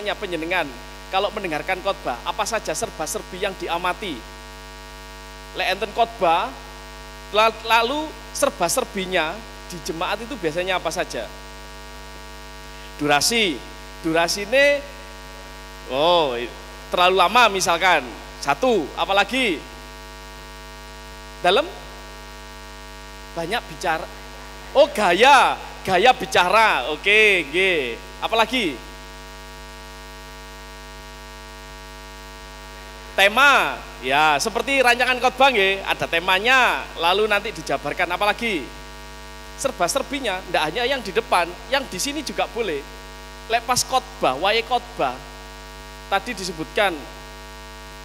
Tanya penjenengan, kalau mendengarkan khotbah, apa saja serba-serbi yang diamati? Lek enten khotbah, lalu serba-serbinya di jemaat itu biasanya apa saja? Durasi ini, terlalu lama misalkan, satu, apalagi? Dalam banyak bicara, gaya bicara, oke, apalagi? Tema, ya seperti rancangan khotbah ada temanya, lalu nanti dijabarkan, apalagi? Serba-serbinya, tidak hanya yang di depan, yang di sini juga boleh. Lepas khotbah, wae khotbah, tadi disebutkan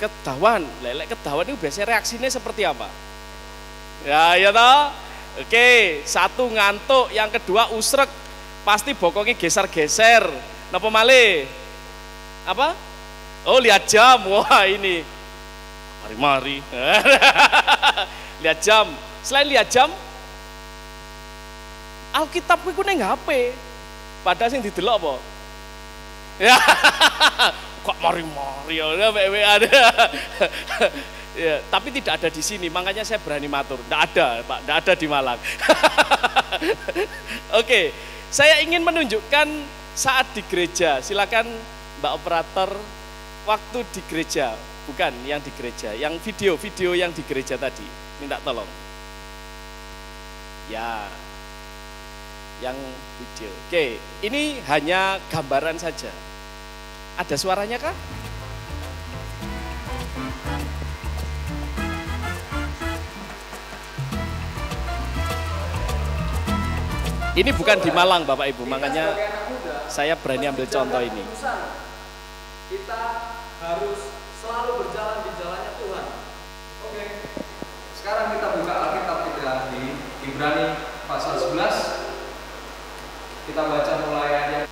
kedawan, kedawan itu biasanya reaksinya seperti apa? Ya toh? Oke, satu ngantuk, yang kedua usrek, pasti bokongnya geser-geser. Napa malih? Apa? Oh, lihat jam. Wah, ini mari-mari. Lihat jam. Selain lihat jam, Alkitab iku ning HP. Padahal sing didelok apa? Ya. Kok mari-mari ya ada. Ya, tapi tidak ada di sini, makanya saya berani matur. Tidak ada, Pak, tidak ada di Malang. Oke, saya ingin menunjukkan saat di gereja. Silakan Mbak Operator. Waktu di gereja, bukan yang di gereja, yang video yang di gereja tadi, minta tolong. Ya, yang video. Oke, ini hanya gambaran saja. Ada suaranya kah? Ini bukan di Malang, Bapak Ibu, makanya saya berani ambil contoh ini. Kita harus selalu berjalan di jalannya Tuhan. Oke. Sekarang kita buka Alkitab kita di Ibrani pasal 11. Kita baca mulai ayat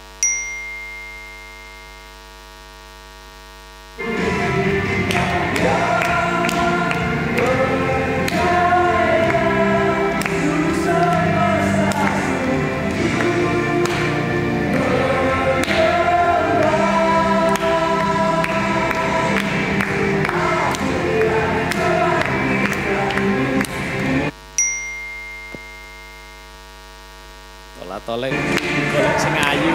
tolek sing ayu.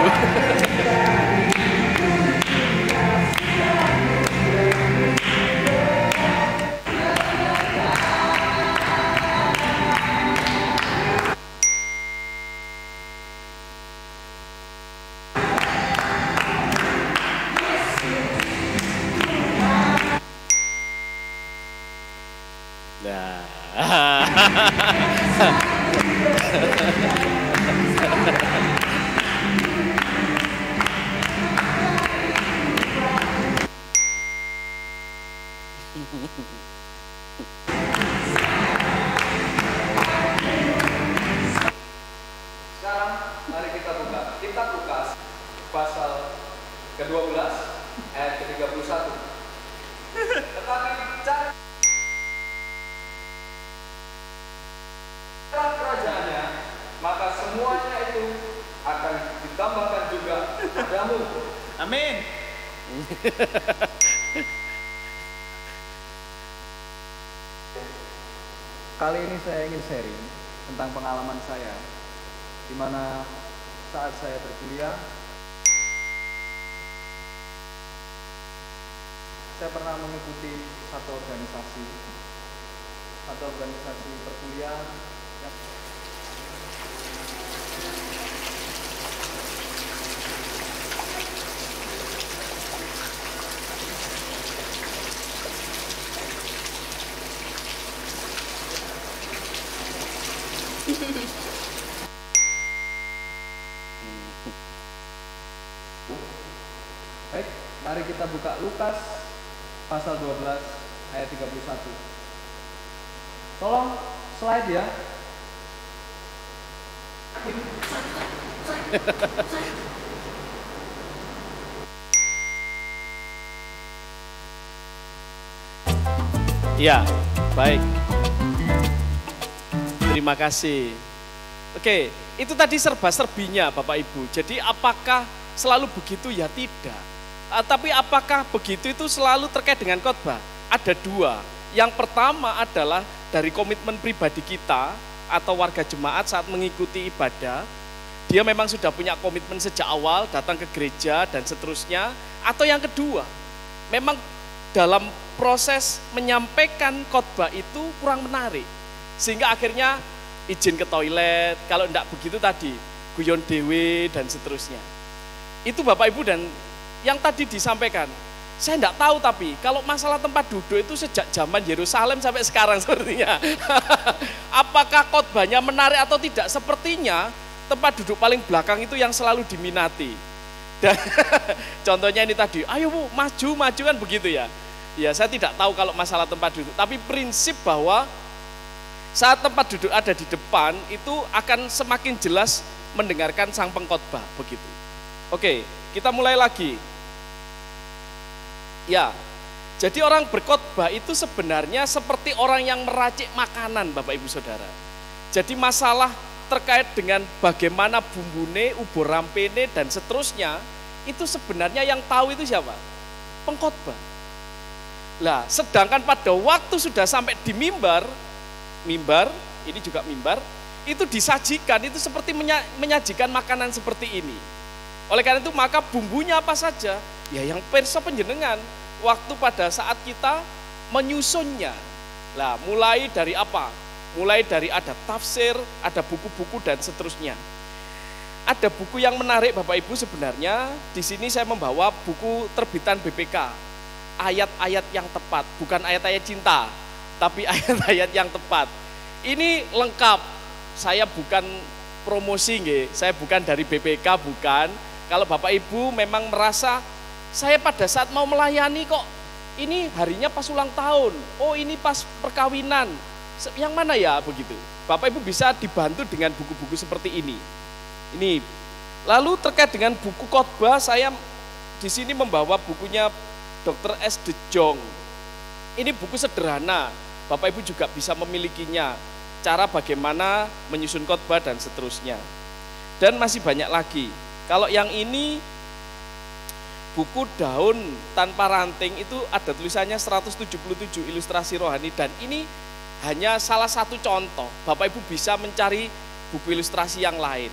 Sekarang mari kita buka kitab Lukas pasal ke-12 ayat ke-31. Tetapi cara kerajaannya, maka semuanya itu akan ditambahkan juga padamu. Amin. Kali ini saya ingin sharing tentang pengalaman saya, di mana saat saya berkuliah, saya pernah mengikuti satu organisasi perkuliahan yang baik, mari kita buka Lukas pasal 12 ayat 31. Tolong slide ya. Ya, baik. Terima kasih. Oke, itu tadi serba-serbinya Bapak Ibu. Jadi apakah selalu begitu? Ya tidak. Tapi apakah begitu itu selalu terkait dengan khotbah? Ada dua. Yang pertama adalah dari komitmen pribadi kita atau warga jemaat saat mengikuti ibadah. Dia memang sudah punya komitmen sejak awal datang ke gereja dan seterusnya. Atau yang kedua, memang dalam proses menyampaikan khotbah itu kurang menarik. Sehingga akhirnya izin ke toilet, kalau tidak begitu tadi, guyon dewe dan seterusnya. Itu Bapak Ibu dan yang tadi disampaikan. Saya tidak tahu tapi kalau masalah tempat duduk itu sejak zaman Yerusalem sampai sekarang sepertinya. Apakah khotbahnya menarik atau tidak? Sepertinya tempat duduk paling belakang itu yang selalu diminati. Dan contohnya ini tadi, ayo Bu, maju kan begitu ya. Ya saya tidak tahu kalau masalah tempat duduk, tapi prinsip bahwa saat tempat duduk ada di depan itu akan semakin jelas mendengarkan sang pengkhotbah begitu. Oke, kita mulai lagi. Ya, jadi orang berkhotbah itu sebenarnya seperti orang yang meracik makanan Bapak Ibu Saudara. Jadi masalah terkait dengan bagaimana bumbune, ubur rampene dan seterusnya, itu sebenarnya yang tahu itu siapa? Pengkhotbah. Lah, sedangkan pada waktu sudah sampai di mimbar, ini juga mimbar, itu disajikan, itu seperti menyajikan makanan seperti ini. Oleh karena itu maka bumbunya apa saja? Ya yang perso penjenengan, waktu pada saat kita menyusunnya. Lah, mulai dari apa? Mulai dari ada tafsir, ada buku-buku dan seterusnya. Ada buku yang menarik Bapak Ibu sebenarnya. Di sini saya membawa buku terbitan BPK. Ayat-ayat yang tepat, bukan ayat-ayat cinta, tapi ayat-ayat yang tepat. Ini lengkap. Saya bukan promosi nggih, saya bukan dari BPK, bukan. Kalau Bapak Ibu memang merasa saya pada saat mau melayani kok ini harinya pas ulang tahun, oh ini pas perkawinan, yang mana ya begitu. Bapak Ibu bisa dibantu dengan buku-buku seperti ini. Ini. Lalu terkait dengan buku khotbah, saya di sini membawa bukunya Dr. S. De Jong. Ini buku sederhana, Bapak Ibu juga bisa memilikinya. Cara bagaimana menyusun khotbah dan seterusnya. Dan masih banyak lagi. Kalau yang ini buku Daun Tanpa Ranting itu ada tulisannya 177 ilustrasi rohani dan ini hanya salah satu contoh. Bapak Ibu bisa mencari buku ilustrasi yang lain.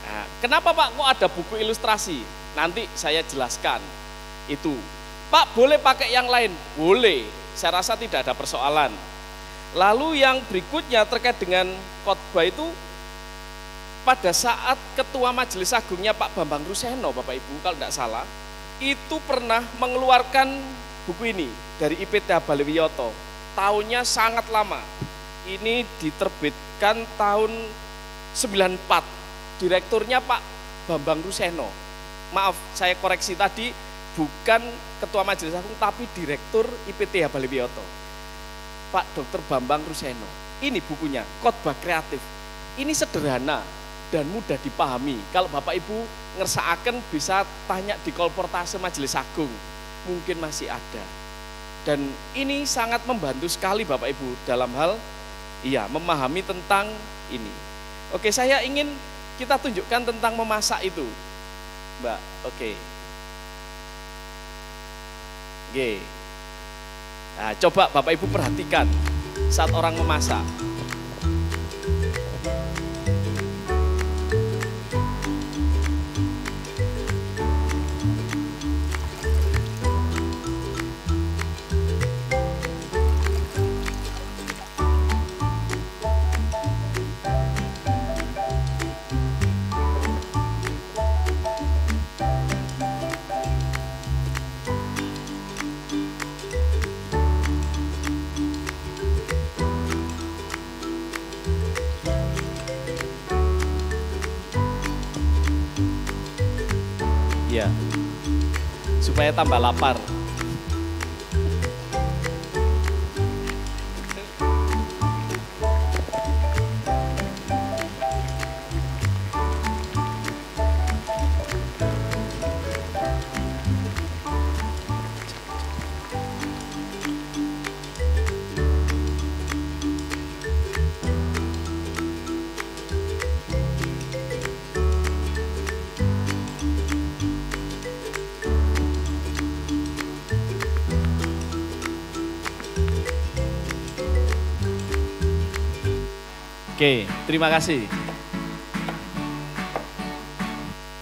Nah, kenapa Pak kok ada buku ilustrasi? Nanti saya jelaskan itu. Pak boleh pakai yang lain? Boleh, saya rasa tidak ada persoalan. Lalu yang berikutnya terkait dengan khotbah itu pada saat Ketua Majelis Agungnya Pak Bambang Ruseno, Bapak Ibu kalau tidak salah, itu pernah mengeluarkan buku ini dari IPTH Balewiyoto. Tahunnya sangat lama. Ini diterbitkan tahun 94. Direkturnya Pak Bambang Ruseno. Maaf, saya koreksi tadi, bukan Ketua Majelis Agung tapi Direktur IPTH Balewiyoto. Pak Dr. Bambang Ruseno. Ini bukunya, Khotbah Kreatif. Ini sederhana dan mudah dipahami. Kalau Bapak Ibu ngersaaken bisa tanya di kolportase Majelis Agung. Mungkin masih ada. Dan ini sangat membantu sekali Bapak Ibu dalam hal memahami tentang ini. Oke, saya ingin kita tunjukkan tentang memasak itu. Mbak, oke. Oke. Nah, coba Bapak Ibu perhatikan saat orang memasak. Ya, supaya tambah lapar. Oke, terima kasih.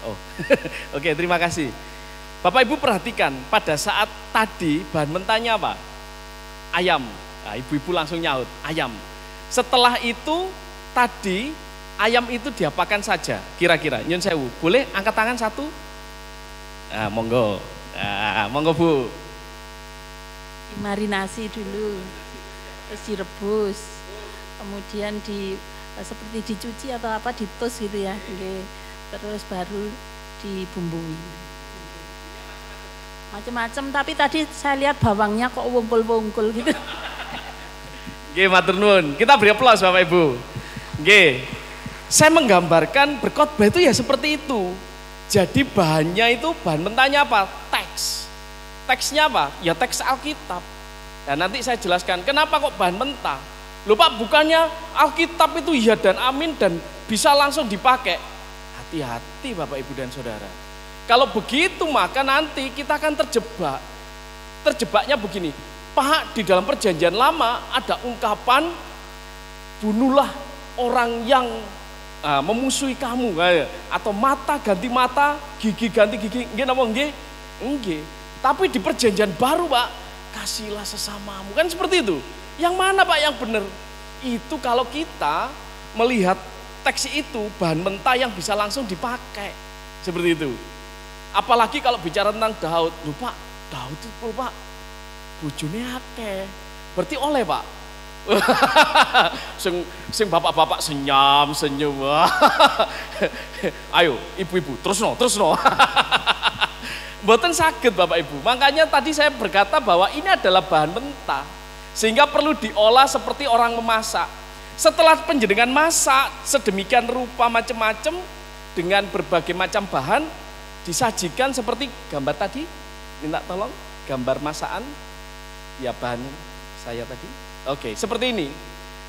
Oh, oke, terima kasih. Bapak Ibu perhatikan, pada saat tadi bahan mentahnya apa? Ayam. Nah, ibu-ibu langsung nyaut, ayam. Setelah itu tadi ayam itu diapakan saja? Kira-kira, nyun sewu, boleh angkat tangan satu? Nah, monggo. Nah, monggo Bu. Dimarinasi dulu, terus direbus, kemudian seperti dicuci atau apa, ditus gitu ya, terus baru dibumbui. Macam-macam, tapi tadi saya lihat bawangnya kok wungkul-wungkul gitu. Nggih, matur nuwun. Kita beri aplaus Bapak Ibu. Nggih. Saya menggambarkan berkhotbah itu ya seperti itu. Jadi bahannya itu, bahan mentahnya apa? Teks. Teksnya apa? Ya teks Alkitab. Dan nanti saya jelaskan kenapa kok bahan mentah. Loh Pak, bukannya Alkitab itu iya dan amin dan bisa langsung dipakai. Hati-hati Bapak Ibu dan Saudara. Kalau begitu maka nanti kita akan terjebak. Terjebaknya begini, Pak, di dalam perjanjian lama ada ungkapan bunuhlah orang yang memusuhi kamu, atau mata ganti mata, gigi ganti gigi, nggih napa nggih? Nggih. Tapi di perjanjian baru Pak, kasihlah sesamamu, kan seperti itu. Yang mana Pak yang benar? Itu kalau kita melihat teks itu bahan mentah yang bisa langsung dipakai, seperti itu. Apalagi kalau bicara tentang Daud, lupa Daud itu Pak, bojone akeh. Berarti oleh Pak. sing bapak-bapak senyum. Ayo, ibu-ibu, terus no. Mboten saged Bapak Ibu. Makanya tadi saya berkata bahwa ini adalah bahan mentah, sehingga perlu diolah seperti orang memasak. Setelah penjenengan masak sedemikian rupa macam-macam dengan berbagai macam bahan, disajikan seperti gambar tadi, minta tolong gambar masakan ya bahan saya tadi. Oke, seperti ini.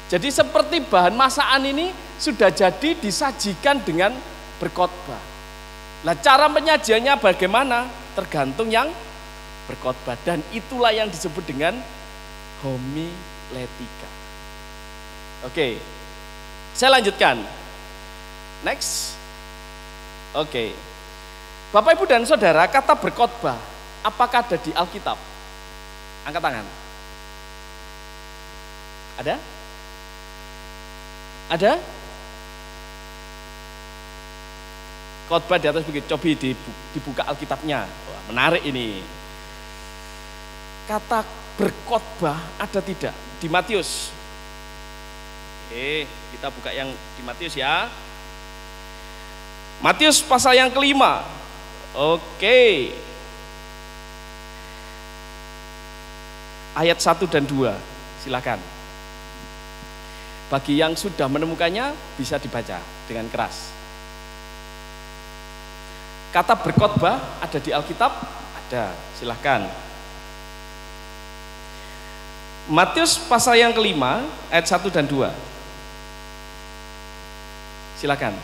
Jadi seperti bahan masakan ini sudah jadi disajikan dengan berkhotbah. Nah, cara penyajiannya bagaimana? Tergantung yang berkhotbah, dan itulah yang disebut dengan homiletika. Oke, saya lanjutkan. Next. Oke. Bapak Ibu dan Saudara, kata berkhotbah apakah ada di Alkitab? Angkat tangan. Ada? Ada? Khotbah di atas bukit, coba dibuka Alkitabnya. Wah, menarik ini. Kata berkhotbah ada tidak di Matius? Kita buka yang di Matius ya. Matius pasal yang kelima. Oke. Ayat 1 dan 2, silakan. Bagi yang sudah menemukannya bisa dibaca dengan keras. Kata berkhotbah ada di Alkitab? Ada, silakan. Matius pasal yang kelima ayat 1 dan 2. Silakan.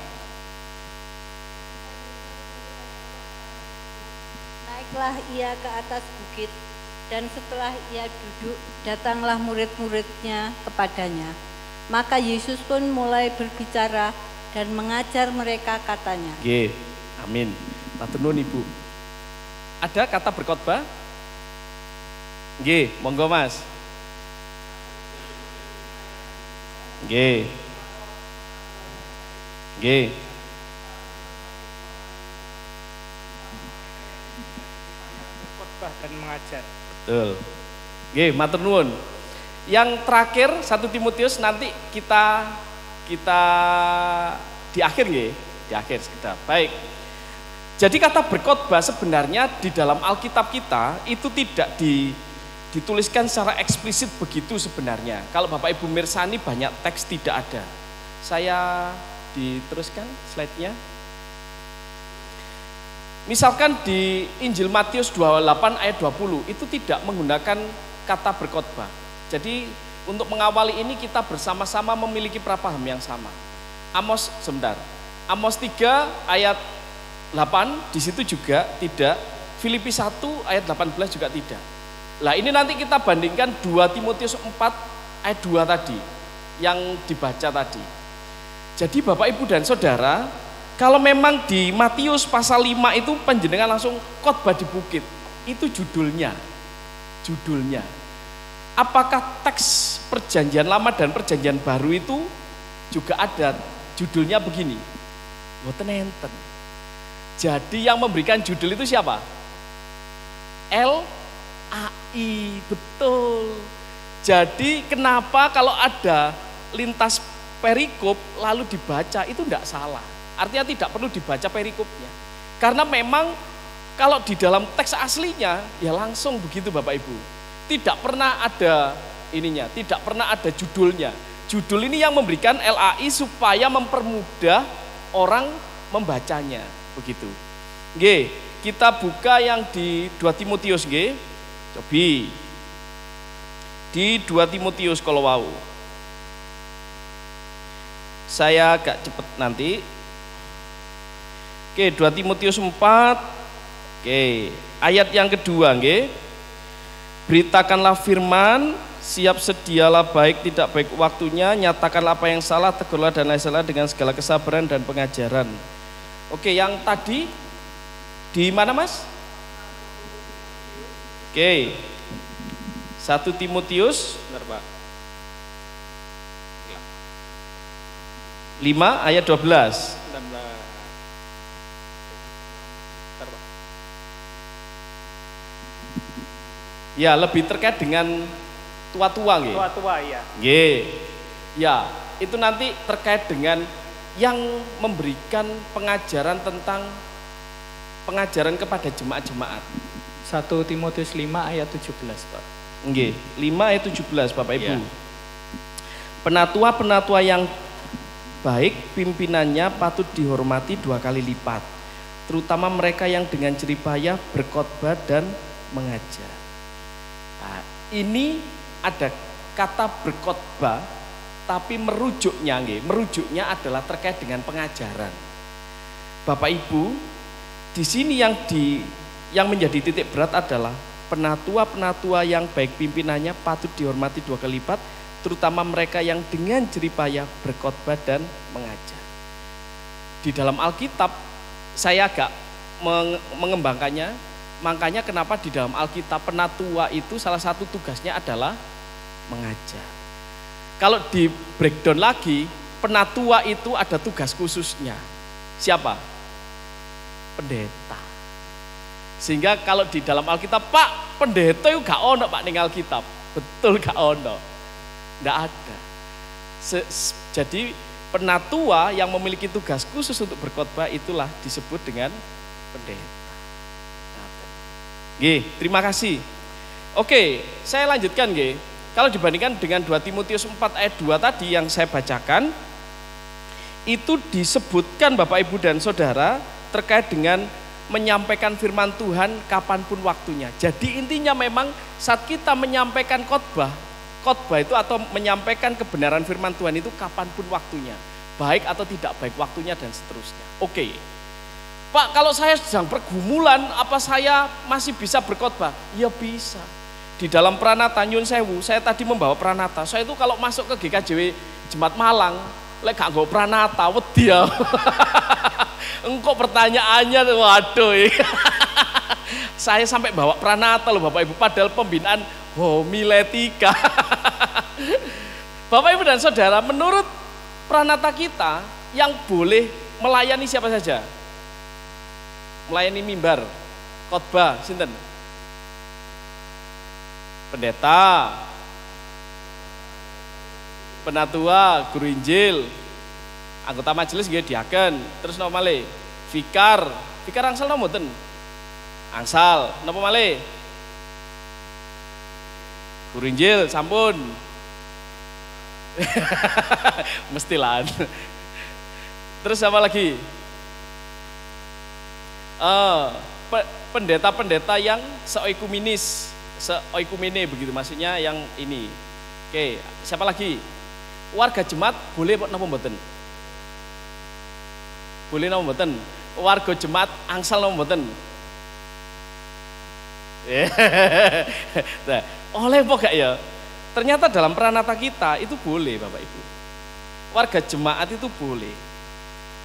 Naiklah ia ke atas bukit, dan setelah ia duduk, datanglah murid-muridnya kepadanya. Maka Yesus pun mulai berbicara dan mengajar mereka katanya. Nggih, amin. Matur nuwun Ibu. Ada kata berkhotbah? Nggih, monggo Mas. Nggih. Nggih. Khotbah dan mengajar. Betul. Nggih, matur nuwun. Yang terakhir 1 Timotius nanti kita di akhir nggih, di akhir sekedar. Baik. Jadi kata berkhotbah sebenarnya di dalam Alkitab kita itu tidak dituliskan secara eksplisit begitu sebenarnya. Kalau Bapak Ibu mirsani banyak teks tidak ada. Saya diteruskan slide-nya. Misalkan di Injil Matius 28 ayat 20 itu tidak menggunakan kata berkhotbah. Jadi untuk mengawali ini kita bersama-sama memiliki prapaham yang sama. Amos 3 ayat 8 di situ juga tidak. Filipi 1 ayat 18 juga tidak. Lah ini nanti kita bandingkan 2 Timotius 4 ayat 2 tadi yang dibaca tadi. Jadi Bapak Ibu dan Saudara, kalau memang di Matius pasal 5 itu panjenengan langsung khotbah di bukit, itu judulnya. Apakah teks perjanjian lama dan perjanjian baru itu juga ada judulnya begini? Mboten enten. Jadi yang memberikan judul itu siapa? LAI, betul. Jadi kenapa kalau ada lintas perikop lalu dibaca itu tidak salah. Artinya tidak perlu dibaca perikopnya. Karena memang kalau di dalam teks aslinya ya langsung begitu Bapak Ibu. Tidak pernah ada ininya, tidak pernah ada judulnya. Judul ini yang memberikan LAI supaya mempermudah orang membacanya, begitu. Nggih, kita buka yang di 2 Timotius nggih. Cobi. Di 2 Timotius kalau wau. Saya agak cepat nanti. Oke, 2 Timotius 4. Oke, ayat yang kedua nggih. Beritakanlah firman, siap sedialah baik tidak baik waktunya, nyatakanlah apa yang salah, tegurlah dan lain salah dengan segala kesabaran dan pengajaran. Oke, yang tadi di mana Mas? Oke. 1 Timotius, benar Pak. 5 ayat 12. Ya, lebih terkait dengan tua-tua nggih. Tua-tua ya. Nggih. Ya, itu nanti terkait dengan yang memberikan pengajaran tentang pengajaran kepada jemaat-jemaat. 1 Timotius 5 ayat 17, Pak. Nggih, 5 ayat 17 Bapak Ibu. Ya. Penatua-penatua yang baik pimpinannya patut dihormati 2 kali lipat, terutama mereka yang dengan jerih payah berkhotbah dan mengajar. Nah, ini ada kata berkhotbah, tapi merujuknya adalah terkait dengan pengajaran. Bapak Ibu, di sini yang menjadi titik berat adalah penatua-penatua yang baik pimpinannya patut dihormati 2 kali lipat, terutama mereka yang dengan jerih payah berkhotbah dan mengajar. Di dalam Alkitab saya agak mengembangkannya, makanya kenapa di dalam Alkitab penatua itu salah satu tugasnya adalah mengajar. Kalau di breakdown lagi, penatua itu ada tugas khususnya. Siapa? Pendeta. Sehingga kalau di dalam Alkitab, Pak, pendeta itu gak ono Pak ning Alkitab. Betul gak ono. Nggak ada. Jadi penatua yang memiliki tugas khusus untuk berkhotbah itulah disebut dengan pendeta. Nggih, terima kasih. Oke, saya lanjutkan nggih. Kalau dibandingkan dengan 2 Timotius 4 ayat 2 tadi yang saya bacakan, itu disebutkan Bapak Ibu dan Saudara terkait dengan menyampaikan firman Tuhan kapanpun waktunya. Jadi intinya memang saat kita menyampaikan khotbah itu atau menyampaikan kebenaran firman Tuhan itu kapanpun waktunya, baik atau tidak baik waktunya dan seterusnya. Oke, Pak, kalau saya sedang pergumulan, apa saya masih bisa berkhotbah? Ya bisa. Di dalam Pranata Nyun Sewu, saya tadi membawa Pranata. Saya itu kalau masuk ke GKJW Jemaat Malang, lek gak nggo Pranata, wedi ya. Engkau pertanyaannya, waduh. Saya sampai bawa Pranata loh Bapak Ibu, padahal pembinaan homiletika. Bapak Ibu dan Saudara, menurut Pranata kita yang boleh melayani siapa saja? Melayani mimbar, khotbah, sinten? Pendeta, penatua, guru Injil, anggota majelis nggih diaken, terus napa malih? Vikar angsal napa mboten? Angsal, napa malih? Guru Injil sampun. Mestilah. Terus apa lagi? Pendeta-pendeta yang seoikumenes begitu, maksudnya yang ini. Oke, siapa lagi? Warga jemaat boleh napa mboten? Boleh napa mboten? Warga jemaat angsal napa mboten? Nah, oleh apa gak ya? Ternyata dalam Pranata kita itu boleh Bapak Ibu. warga jemaat itu boleh.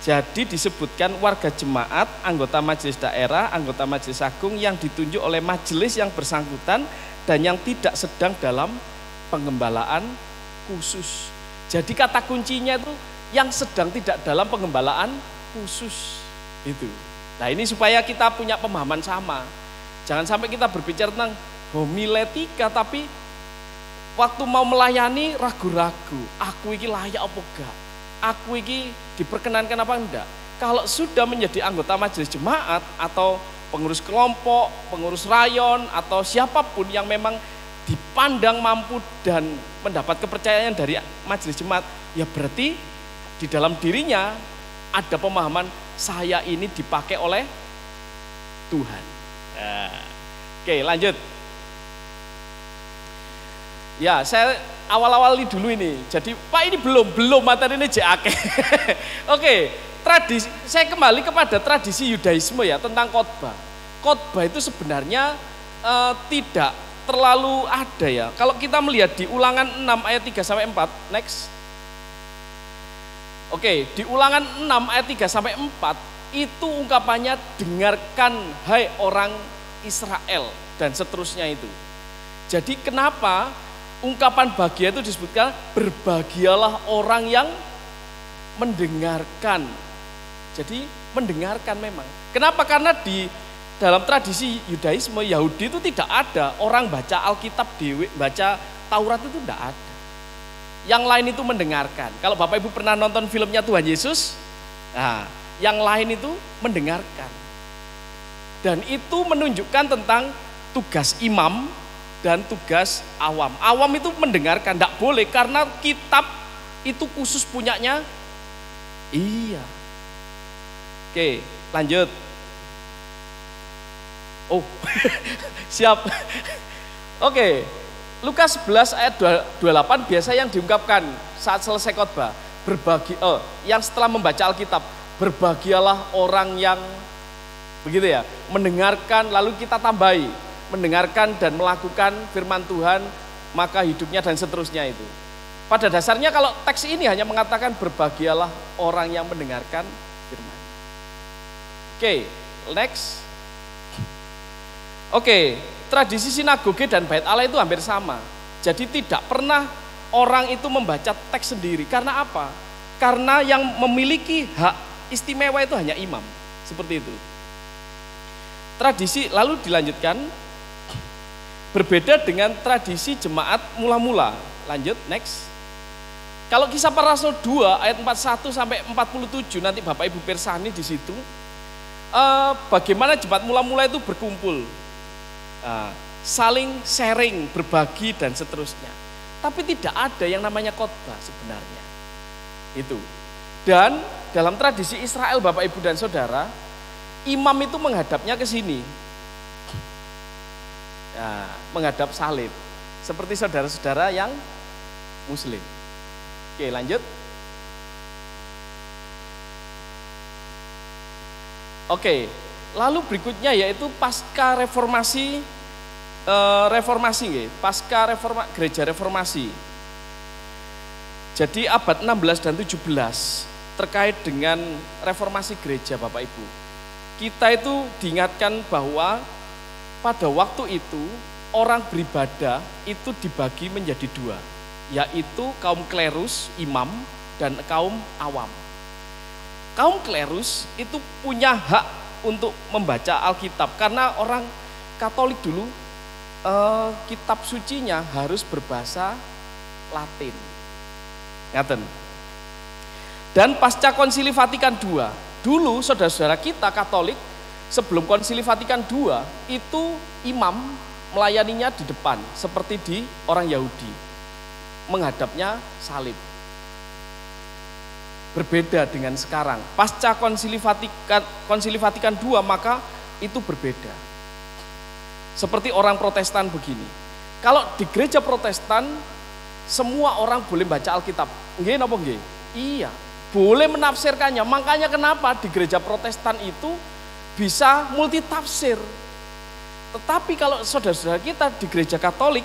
Jadi disebutkan warga jemaat, anggota majelis daerah, anggota majelis agung yang ditunjuk oleh majelis yang bersangkutan dan yang tidak sedang dalam pengembalaan khusus. Jadi kata kuncinya itu yang sedang tidak dalam pengembalaan khusus itu. Nah ini supaya kita punya pemahaman sama. Jangan sampai kita berbicara tentang homiletika tapi waktu mau melayani ragu-ragu. Aku ini layak apa enggak? Aku ini diperkenankan apa enggak? Kalau sudah menjadi anggota majelis jemaat atau pengurus kelompok, pengurus rayon atau siapapun yang memang dipandang mampu dan mendapat kepercayaan dari majelis jemaat, ya berarti di dalam dirinya ada pemahaman saya ini dipakai oleh Tuhan. Nah, oke lanjut. Ya saya awal-awal ini dulu ini. Jadi Pak ini belum materi ini JAK. Oke, tradisi. Saya kembali kepada tradisi Yudaisme ya tentang khotbah. Khotbah itu sebenarnya tidak terlalu ada ya. Kalau kita melihat di Ulangan 6 ayat 3 sampai 4, next. Oke, di Ulangan 6 ayat 3 sampai 4 itu ungkapannya dengarkan hai orang Israel dan seterusnya itu. Jadi kenapa ungkapan bahagia itu disebutkan berbahagialah orang yang mendengarkan. Jadi mendengarkan memang. Kenapa? Karena di dalam tradisi Yudaisme Yahudi itu tidak ada orang baca Alkitab dewe, baca Taurat itu tidak ada. Yang lain itu mendengarkan. Kalau Bapak Ibu pernah nonton filmnya Tuhan Yesus, nah, yang lain itu mendengarkan. Dan itu menunjukkan tentang tugas imam dan tugas awam. Awam itu mendengarkan, tidak boleh karena kitab itu khusus punyanya. Iya. Oke, lanjut. Oh, siap. Oke, Lukas 11 ayat 28 biasa yang diungkapkan saat selesai khotbah. Yang setelah membaca Alkitab, berbahagialah orang yang begitu ya, mendengarkan lalu kita tambahi, mendengarkan dan melakukan firman Tuhan, maka hidupnya dan seterusnya itu. Pada dasarnya kalau teks ini hanya mengatakan berbahagialah orang yang mendengarkan firman. Oke, next. Oke, tradisi sinagoge dan bait Allah itu hampir sama. Jadi tidak pernah orang itu membaca teks sendiri. Karena apa? Karena yang memiliki hak istimewa itu hanya imam. Seperti itu. Tradisi lalu dilanjutkan. Berbeda dengan tradisi jemaat mula-mula. Lanjut, next. Kalau Kisah Para Rasul 2 ayat 41 sampai 47 nanti Bapak Ibu Persani di situ. Bagaimana jemaat mula-mula itu berkumpul. Saling sharing, berbagi dan seterusnya. Tapi tidak ada yang namanya khotbah sebenarnya. Itu. Dan dalam tradisi Israel Bapak Ibu dan Saudara, imam itu menghadapnya ke sini. Ya, menghadap salib. Seperti saudara-saudara yang muslim. Oke, lanjut. Oke, lalu berikutnya yaitu pasca reformasi, gereja reformasi. Jadi abad 16 dan 17 terkait dengan reformasi gereja Bapak Ibu. Kita itu diingatkan bahwa pada waktu itu orang beribadah itu dibagi menjadi dua, yaitu kaum klerus, imam, dan kaum awam. Kaum klerus itu punya hak untuk membaca Alkitab karena orang Katolik dulu kitab sucinya harus berbahasa Latin. Ngaten. Dan pasca Konsili Vatikan II, dulu saudara-saudara kita Katolik sebelum Konsili Vatikan II itu imam melayaninya di depan seperti di orang Yahudi, menghadapnya salib. Berbeda dengan sekarang. Pasca Konsili Vatikan II maka itu berbeda. Seperti orang Protestan begini. Kalau di gereja Protestan semua orang boleh baca Alkitab. Nggih napa nggih? Iya, boleh menafsirkannya. Makanya kenapa di gereja Protestan itu bisa multitafsir. Tetapi kalau saudara-saudara kita di gereja Katolik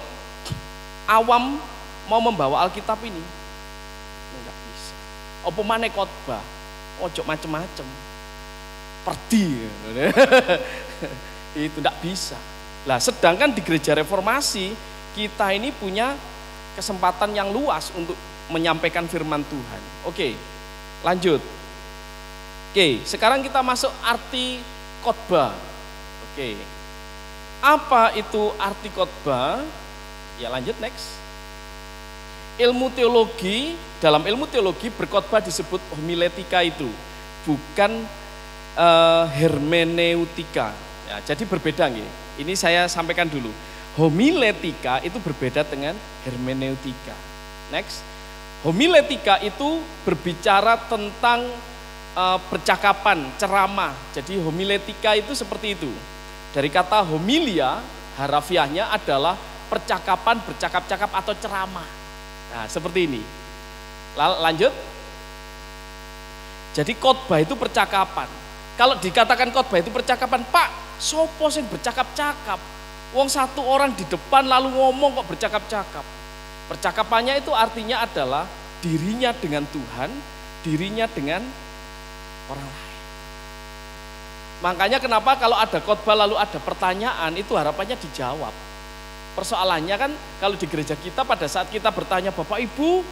awam mau membawa Alkitab ini enggak bisa. Apa maneh khotbah? Ojo macem-macem. Perdi. Itu tidak bisa. Lah sedangkan di gereja reformasi kita ini punya kesempatan yang luas untuk menyampaikan firman Tuhan. Oke, lanjut. Oke, sekarang kita masuk arti khotbah. Oke. Apa itu arti khotbah? Ya lanjut next. Dalam ilmu teologi berkhotbah disebut homiletika itu, bukan hermeneutika. Ya, jadi berbeda nggih. Ini saya sampaikan dulu. Homiletika itu berbeda dengan hermeneutika. Next. Homiletika itu berbicara tentang percakapan, ceramah. Jadi homiletika itu seperti itu. Dari kata homilia, harafiahnya adalah percakapan, bercakap-cakap atau ceramah. Nah, seperti ini. Lanjut. Jadi khotbah itu percakapan. Kalau dikatakan khotbah itu percakapan, Pak, sopo sing bercakap-cakap? Wong satu orang di depan lalu ngomong kok bercakap-cakap. Percakapannya itu artinya adalah dirinya dengan Tuhan, dirinya dengan orang lain. Makanya kenapa kalau ada khotbah lalu ada pertanyaan itu harapannya dijawab. Persoalannya kan kalau di gereja kita pada saat kita bertanya, Bapak Ibu,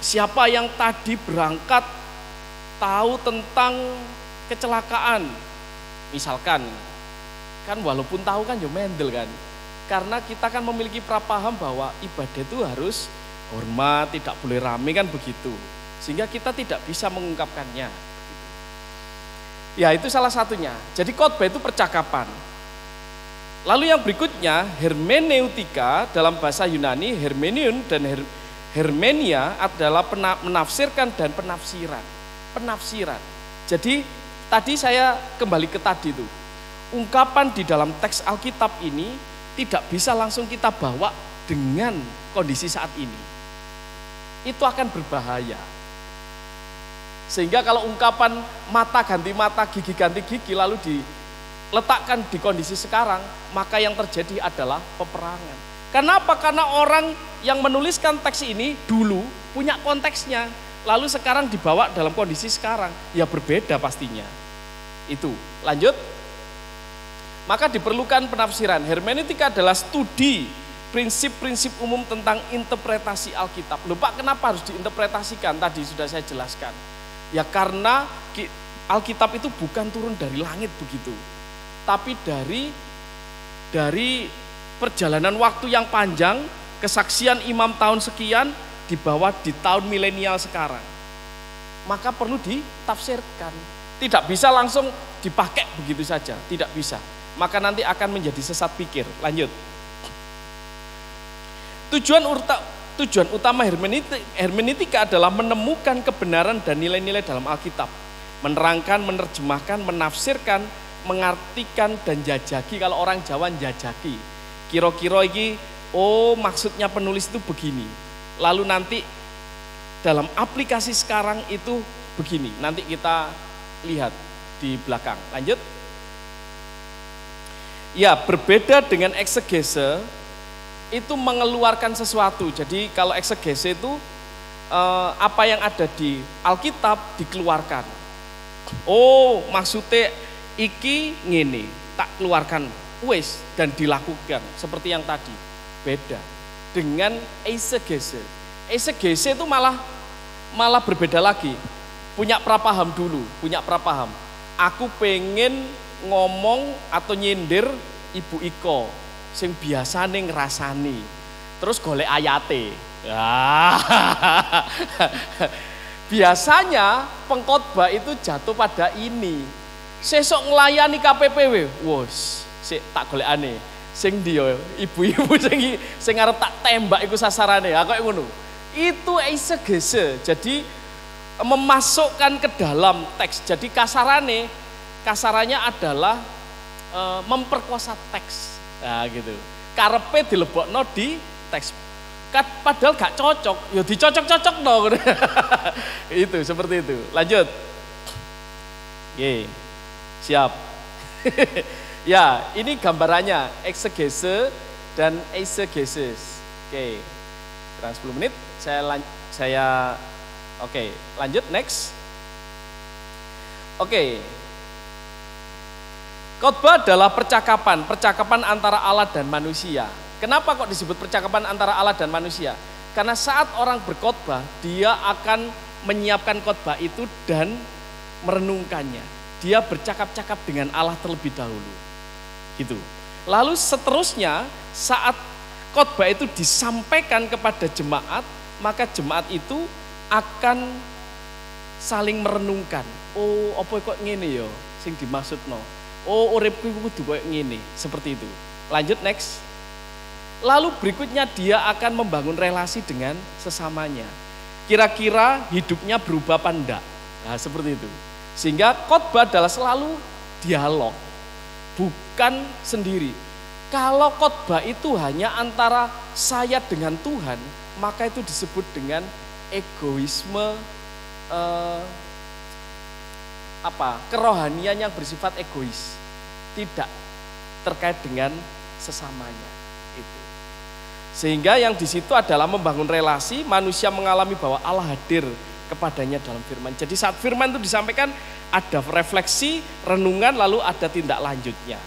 siapa yang tadi berangkat tahu tentang kecelakaan? Misalkan, kan walaupun tahu kan ya mendel kan. Karena kita kan memiliki prapaham bahwa ibadah itu harus hormat, tidak boleh rame kan begitu. Sehingga kita tidak bisa mengungkapkannya. Ya itu salah satunya. Jadi khotbah itu percakapan. Lalu yang berikutnya hermeneutika dalam bahasa Yunani, hermenion dan hermenia adalah menafsirkan dan penafsiran. Penafsiran. Jadi tadi saya kembali ke tadi itu. Ungkapan di dalam teks Alkitab ini tidak bisa langsung kita bawa dengan kondisi saat ini. Itu akan berbahaya. Sehingga kalau ungkapan mata ganti mata, gigi ganti gigi lalu diletakkan di kondisi sekarang, maka yang terjadi adalah peperangan. Kenapa? Karena orang yang menuliskan teks ini dulu punya konteksnya, lalu sekarang dibawa dalam kondisi sekarang, ya berbeda pastinya. Itu, lanjut. Maka diperlukan penafsiran. Hermeneutika adalah studi prinsip-prinsip umum tentang interpretasi Alkitab. Loh Pak, kenapa harus diinterpretasikan? Tadi sudah saya jelaskan. Ya karena Alkitab itu bukan turun dari langit begitu, tapi dari perjalanan waktu yang panjang, kesaksian imam tahun sekian dibawa di tahun milenial sekarang. Maka perlu ditafsirkan. Tidak bisa langsung dipakai begitu saja, tidak bisa. Maka nanti akan menjadi sesat pikir. Lanjut. Tujuan utama hermeneutika adalah menemukan kebenaran dan nilai-nilai dalam Alkitab. Menerangkan, menerjemahkan, menafsirkan, mengartikan, dan jajaki. Kalau orang Jawa jajaki. Kira-kira ini, oh maksudnya penulis itu begini. Lalu nanti dalam aplikasi sekarang itu begini. Nanti kita lihat di belakang. Lanjut. Ya, berbeda dengan eksegese, itu mengeluarkan sesuatu. Jadi kalau eksegese itu apa yang ada di Alkitab dikeluarkan. Oh, maksudnya iki ngene, tak keluarkan wis dan dilakukan seperti yang tadi. Beda dengan eisegese. Eisegese itu malah berbeda lagi. Punya prapaham dulu, punya prapaham. Aku pengen ngomong atau nyindir Ibu Iko sing biasane ngrasani. Terus golek ayate. Biasanya pengkhotbah itu jatuh pada ini. Sesok nglayani KPPW, wos, sik tak golekane. Sing dia ibu-ibu sing arep tak tembak iku sasarane. Ha kok ngono. Itu eisegese. Jadi memasukkan ke dalam teks. Jadi kasarannya adalah memperkosa teks. Nah gitu. Karepe dilebokno di teks. Padahal gak cocok, ya dicocok-cocok dong. Itu seperti itu. Lanjut. Oke. Siap. Ya, ini gambarannya eksegese dan eisegesis. Oke. Kurang 10 menit saya Oke, lanjut next. Oke. Khotbah adalah percakapan antara Allah dan manusia. Kenapa kok disebut percakapan antara Allah dan manusia? Karena saat orang berkhotbah, dia akan menyiapkan khotbah itu dan merenungkannya. Dia bercakap-cakap dengan Allah terlebih dahulu. Gitu. Lalu seterusnya saat khotbah itu disampaikan kepada jemaat, maka jemaat itu akan saling merenungkan. Oh, apa kok ngene ya sing dimaksudno? Oh, uripku kudu koyo ngene, seperti itu. Lanjut next. Lalu berikutnya dia akan membangun relasi dengan sesamanya. Kira-kira hidupnya berubah apa enggak? Nah, seperti itu. Sehingga khotbah adalah selalu dialog, bukan sendiri. Kalau khotbah itu hanya antara saya dengan Tuhan, maka itu disebut dengan egoisme, kerohanian yang bersifat egois, tidak terkait dengan sesamanya itu. Sehingga yang di situ adalah membangun relasi, manusia mengalami bahwa Allah hadir kepadanya dalam firman. Jadi saat firman itu disampaikan ada refleksi, renungan, lalu ada tindak lanjutnya.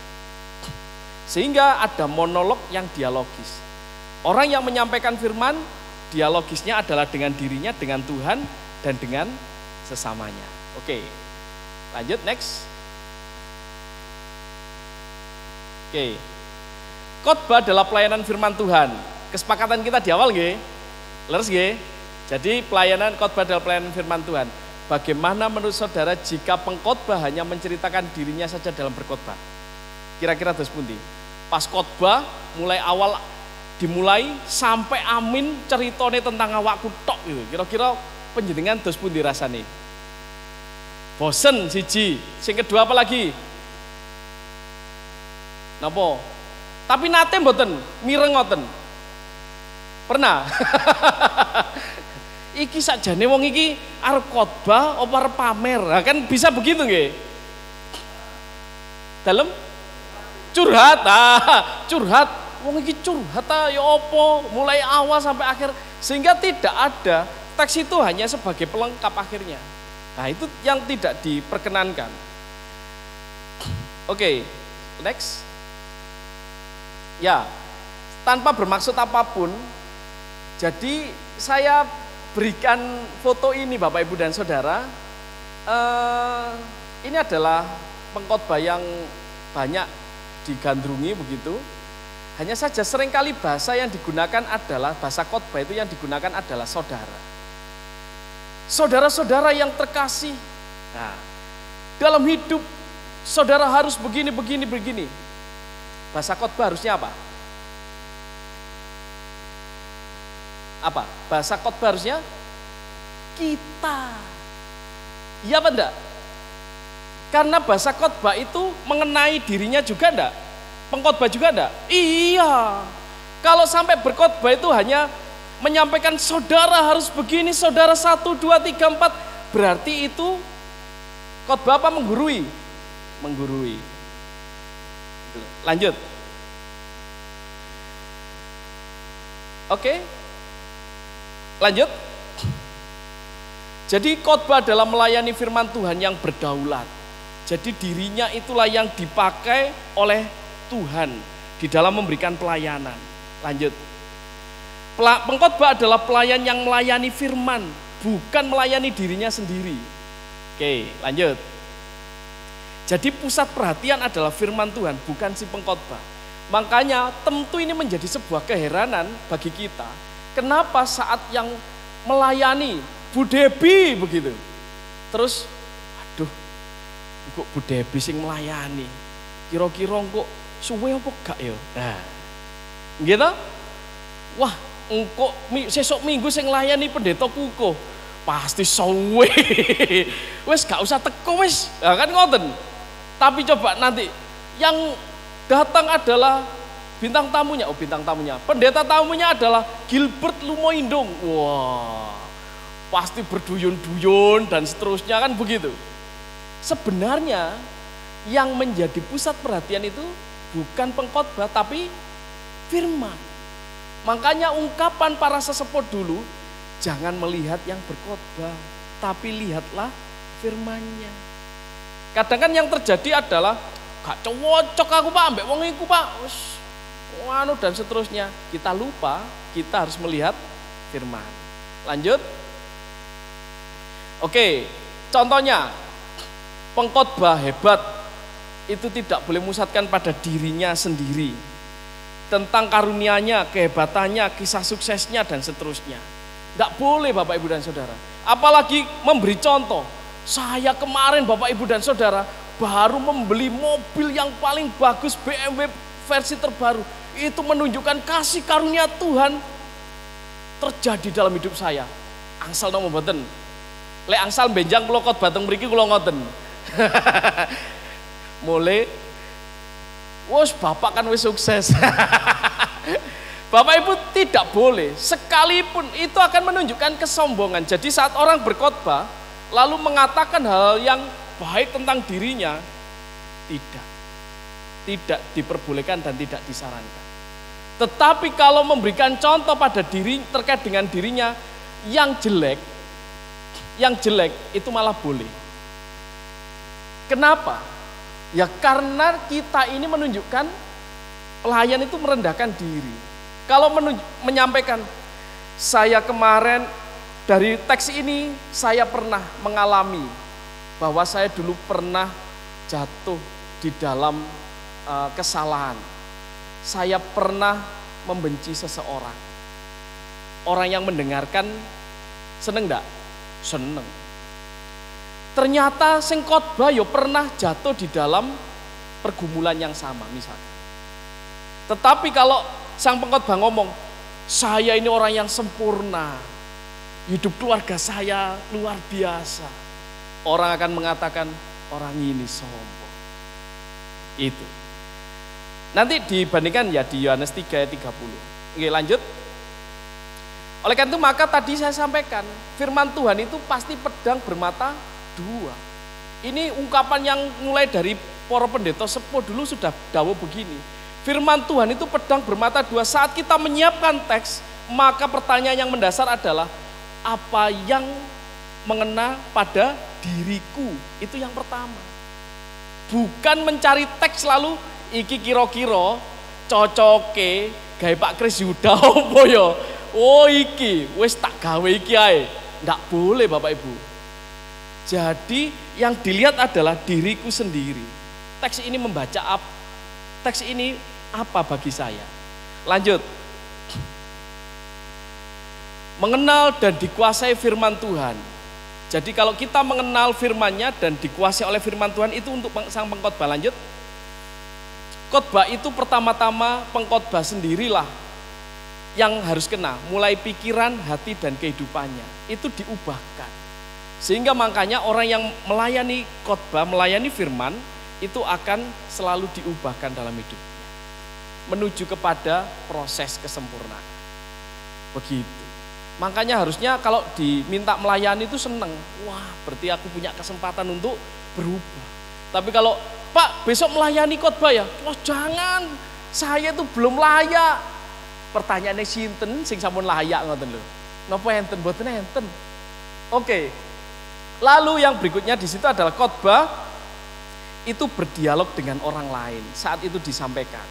Sehingga ada monolog yang dialogis. Orang yang menyampaikan firman, dialogisnya adalah dengan dirinya, dengan Tuhan, dan dengan sesamanya. Oke. Lanjut next. Oke. Khotbah adalah pelayanan firman Tuhan. Kesepakatan kita di awal nggih. Leres nggih? Jadi pelayanan khotbah adalah pelayanan firman Tuhan. Bagaimana menurut saudara jika pengkhotbah hanya menceritakan dirinya saja dalam berkhotbah? Kira-kira dos pundi? Pas khotbah mulai awal dimulai sampai amin ceritone tentang awakku tok gitu. Kira-kira panjenengan dos pundi rasane? Bosen siji, sing kedua apa lagi? Napa? Tapi nate mboten mireng ngoten. Pernah? Iki sakjane wong iki arep khotbah apa arep pamer? Nah, kan bisa begitu nggih? Dalem curhat, curhat. Wong iki curhat ya apa? Mulai awal sampai akhir sehingga tidak ada teks itu hanya sebagai pelengkap akhirnya. Nah, itu yang tidak diperkenankan. Oke, next. Ya, tanpa bermaksud apapun. Jadi saya berikan foto ini Bapak Ibu dan Saudara. Ini adalah pengkhotbah yang banyak digandrungi begitu. Hanya saja seringkali bahasa yang digunakan adalah, bahasa khotbah itu yang digunakan adalah saudara. Saudara-saudara yang terkasih. Nah, dalam hidup saudara harus begini. Bahasa khotbah harusnya apa? Apa? Bahasa khotbah harusnya kita. Iya apa enggak? Karena bahasa khotbah itu mengenai dirinya juga enggak? Pengkhotbah juga enggak? Iya. Kalau sampai berkhotbah itu hanya menyampaikan saudara harus begini, saudara 1, 2, 3, 4, berarti itu khotbah apa? Menggurui. Lanjut. Oke. Lanjut. Jadi khotbah adalah melayani firman Tuhan yang berdaulat. Jadi dirinya itulah yang dipakai oleh Tuhan di dalam memberikan pelayanan. Lanjut. Pengkhotbah adalah pelayan yang melayani firman, bukan melayani dirinya sendiri. Oke, lanjut. Jadi pusat perhatian adalah firman Tuhan, bukan si pengkhotbah. Makanya tentu ini menjadi sebuah keheranan bagi kita. Kenapa saat yang melayani Bu Debi begitu, terus, aduh, kok Bu Debi sing melayani, kira-kira kok suwe apa gak ya? Nah, gitu. Wah, engkau sesok minggu sing layani pendeta kukuh pasti suwe. Wes gak usah teko wes, nah, kan ngoten. Tapi coba nanti yang datang adalah bintang tamunya, pendeta tamunya adalah Gilbert Lumoindung. Wah, pasti berduyun-duyun dan seterusnya kan begitu. Sebenarnya yang menjadi pusat perhatian itu bukan pengkhotbah tapi firman. Makanya ungkapan para sesepuh dulu, Jangan melihat yang berkhotbah, tapi lihatlah firman-Nya. Kadang kan yang terjadi adalah gak cocok aku Pak, ambek wong iku Pak, dan seterusnya. Kita lupa, kita harus melihat firman. Lanjut. Oke, contohnya pengkhotbah hebat itu tidak boleh memusatkan pada dirinya sendiri, tentang karunia-Nya, kehebatannya, kisah suksesnya dan seterusnya. Tidak boleh Bapak Ibu dan Saudara. Apalagi memberi contoh. Saya kemarin Bapak Ibu dan Saudara baru membeli mobil yang paling bagus, BMW versi terbaru. Itu menunjukkan kasih karunia Tuhan terjadi dalam hidup saya. Angsal nopo mboten. Lek angsal benjang kula khotbah teng mriki kula ngoten. Mulai wes Bapak kan wis sukses. Bapak Ibu tidak boleh, sekalipun itu akan menunjukkan kesombongan. Jadi saat orang berkhotbah lalu mengatakan hal yang baik tentang dirinya, tidak diperbolehkan dan tidak disarankan. Tetapi kalau memberikan contoh pada diri terkait dengan dirinya yang jelek itu malah boleh. Kenapa? Ya karena kita ini menunjukkan pelayan itu merendahkan diri. Kalau menyampaikan, saya kemarin dari teks ini saya pernah mengalami bahwa saya dulu pernah jatuh di dalam kesalahan. Saya pernah membenci seseorang. Orang yang mendengarkan seneng enggak? Seneng. Ternyata sing khotbah yo pernah jatuh di dalam pergumulan yang sama misalnya. Tetapi kalau sang pengkhotbah ngomong, saya ini orang yang sempurna, hidup keluarga saya luar biasa, orang akan mengatakan orang ini sombong. Itu nanti dibandingkan ya di Yohanes 3 ayat 30. Oke, lanjut. Oleh karena itu maka tadi saya sampaikan, firman Tuhan itu pasti pedang bermata dua. Ini ungkapan yang mulai dari para pendeta sepuh dulu sudah dawuh begini. Firman Tuhan itu pedang bermata dua. Saat kita menyiapkan teks, maka pertanyaan yang mendasar adalah apa yang mengena pada diriku? Itu yang pertama. Bukan mencari teks lalu iki kira-kira cocoke gawe Pak Kris Yuda apa ya? Oh iki wis tak gawe iki ae. Ndak boleh Bapak Ibu. Jadi yang dilihat adalah diriku sendiri. Teks ini membaca apa? Teks ini apa bagi saya? Lanjut. Mengenal dan dikuasai firman Tuhan. Jadi kalau kita mengenal firman-Nya dan dikuasai oleh firman Tuhan itu untuk sang pengkhotbah. Lanjut. Khotbah itu pertama-tama pengkhotbah sendirilah yang harus kena. Mulai pikiran, hati dan kehidupannya. Itu diubahkan. Sehingga makanya orang yang melayani khotbah, melayani firman itu akan selalu diubahkan dalam hidupnya. Menuju kepada proses kesempurnaan. Begitu. Makanya harusnya kalau diminta melayani itu seneng. Wah, berarti aku punya kesempatan untuk berubah. Tapi kalau Pak besok melayani khotbah ya, wah jangan, saya itu belum layak. Pertanyaannya sinten sing sampun layak ngoten lho. Napa enten mboten enten. Oke. Lalu yang berikutnya di situ adalah khotbah itu berdialog dengan orang lain saat itu disampaikan.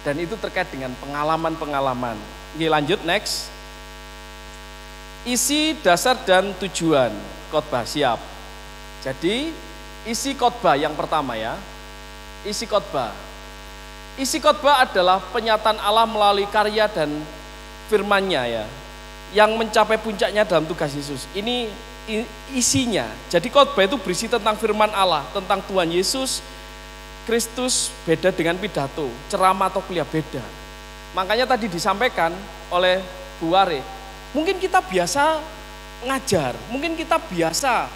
Dan itu terkait dengan pengalaman-pengalaman. Oke, lanjut next. Isi, dasar dan tujuan khotbah, siap. Jadi isi khotbah yang pertama ya. Isi khotbah. Isi khotbah adalah penyataan Allah melalui karya dan firman-Nya ya. Yang mencapai puncaknya dalam tugas Yesus. Ini isinya. Jadi khotbah itu berisi tentang firman Allah, tentang Tuhan Yesus Kristus, beda dengan pidato, ceramah atau kuliah beda. Makanya tadi disampaikan oleh Bu Ware, mungkin kita biasa ngajar, mungkin kita biasa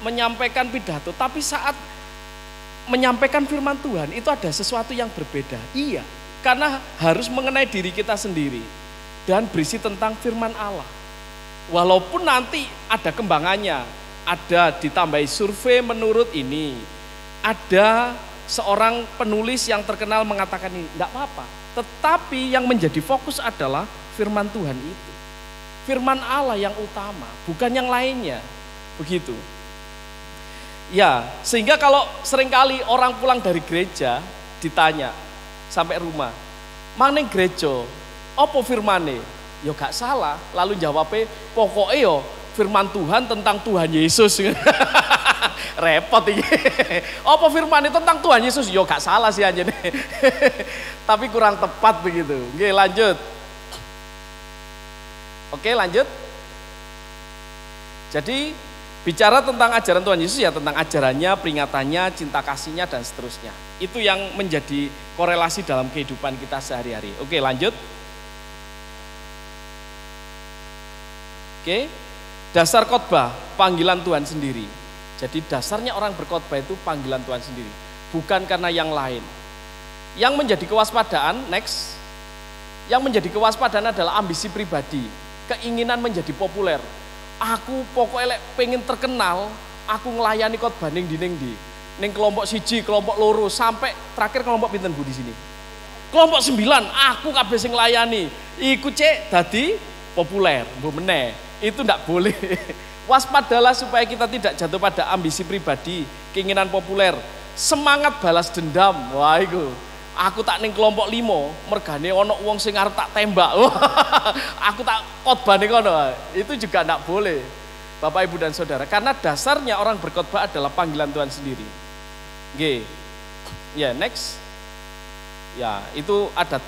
menyampaikan pidato, tapi saat menyampaikan firman Tuhan itu ada sesuatu yang berbeda. Iya, karena harus mengenai diri kita sendiri dan berisi tentang firman Allah. Walaupun nanti ada kembangannya, ada ditambahi survei menurut ini, ada seorang penulis yang terkenal mengatakan ini, enggak apa-apa. Tetapi yang menjadi fokus adalah firman Tuhan itu. Firman Allah yang utama, bukan yang lainnya. Begitu. Ya, sehingga kalau seringkali orang pulang dari gereja ditanya sampai rumah, "Mang ning gereja, apa firmane?" Ya gak salah, lalu jawabnya, "Pokoknya yo firman Tuhan tentang Tuhan Yesus." Repot ini. Apa firman tentang Tuhan Yesus? Yo gak salah sih aja nih. Tapi kurang tepat begitu. Oke, lanjut. Oke, lanjut. Jadi bicara tentang ajaran Tuhan Yesus ya tentang ajarannya, peringatannya, cinta kasihnya dan seterusnya. Itu yang menjadi korelasi dalam kehidupan kita sehari-hari. Oke, lanjut. Oke. Dasar khotbah, panggilan Tuhan sendiri. Jadi dasarnya orang berkhotbah itu panggilan Tuhan sendiri, bukan karena yang lain. Yang menjadi kewaspadaan, next. Yang menjadi kewaspadaan adalah ambisi pribadi, keinginan menjadi populer. Aku pokoknya pengen terkenal, aku ngelayani khotbah ning di. Ning kelompok siji, kelompok loro, sampai terakhir kelompok pinten Bu di sini. Kelompok 9, aku kabeh sing nglayani. Iku cek dadi populer, mbok meneh. Itu ndak boleh. Waspadalah supaya kita tidak jatuh pada ambisi pribadi, keinginan populer, semangat balas dendam. Wah iku, aku tak ning kelompok 5, mergane ono wong sing arep tak tembak. Aku tak khotbah ning kono. Itu juga ndak boleh. Bapak Ibu dan Saudara, karena dasarnya orang berkhotbah adalah panggilan Tuhan sendiri. Oke. Ya, next. Ya, itu ada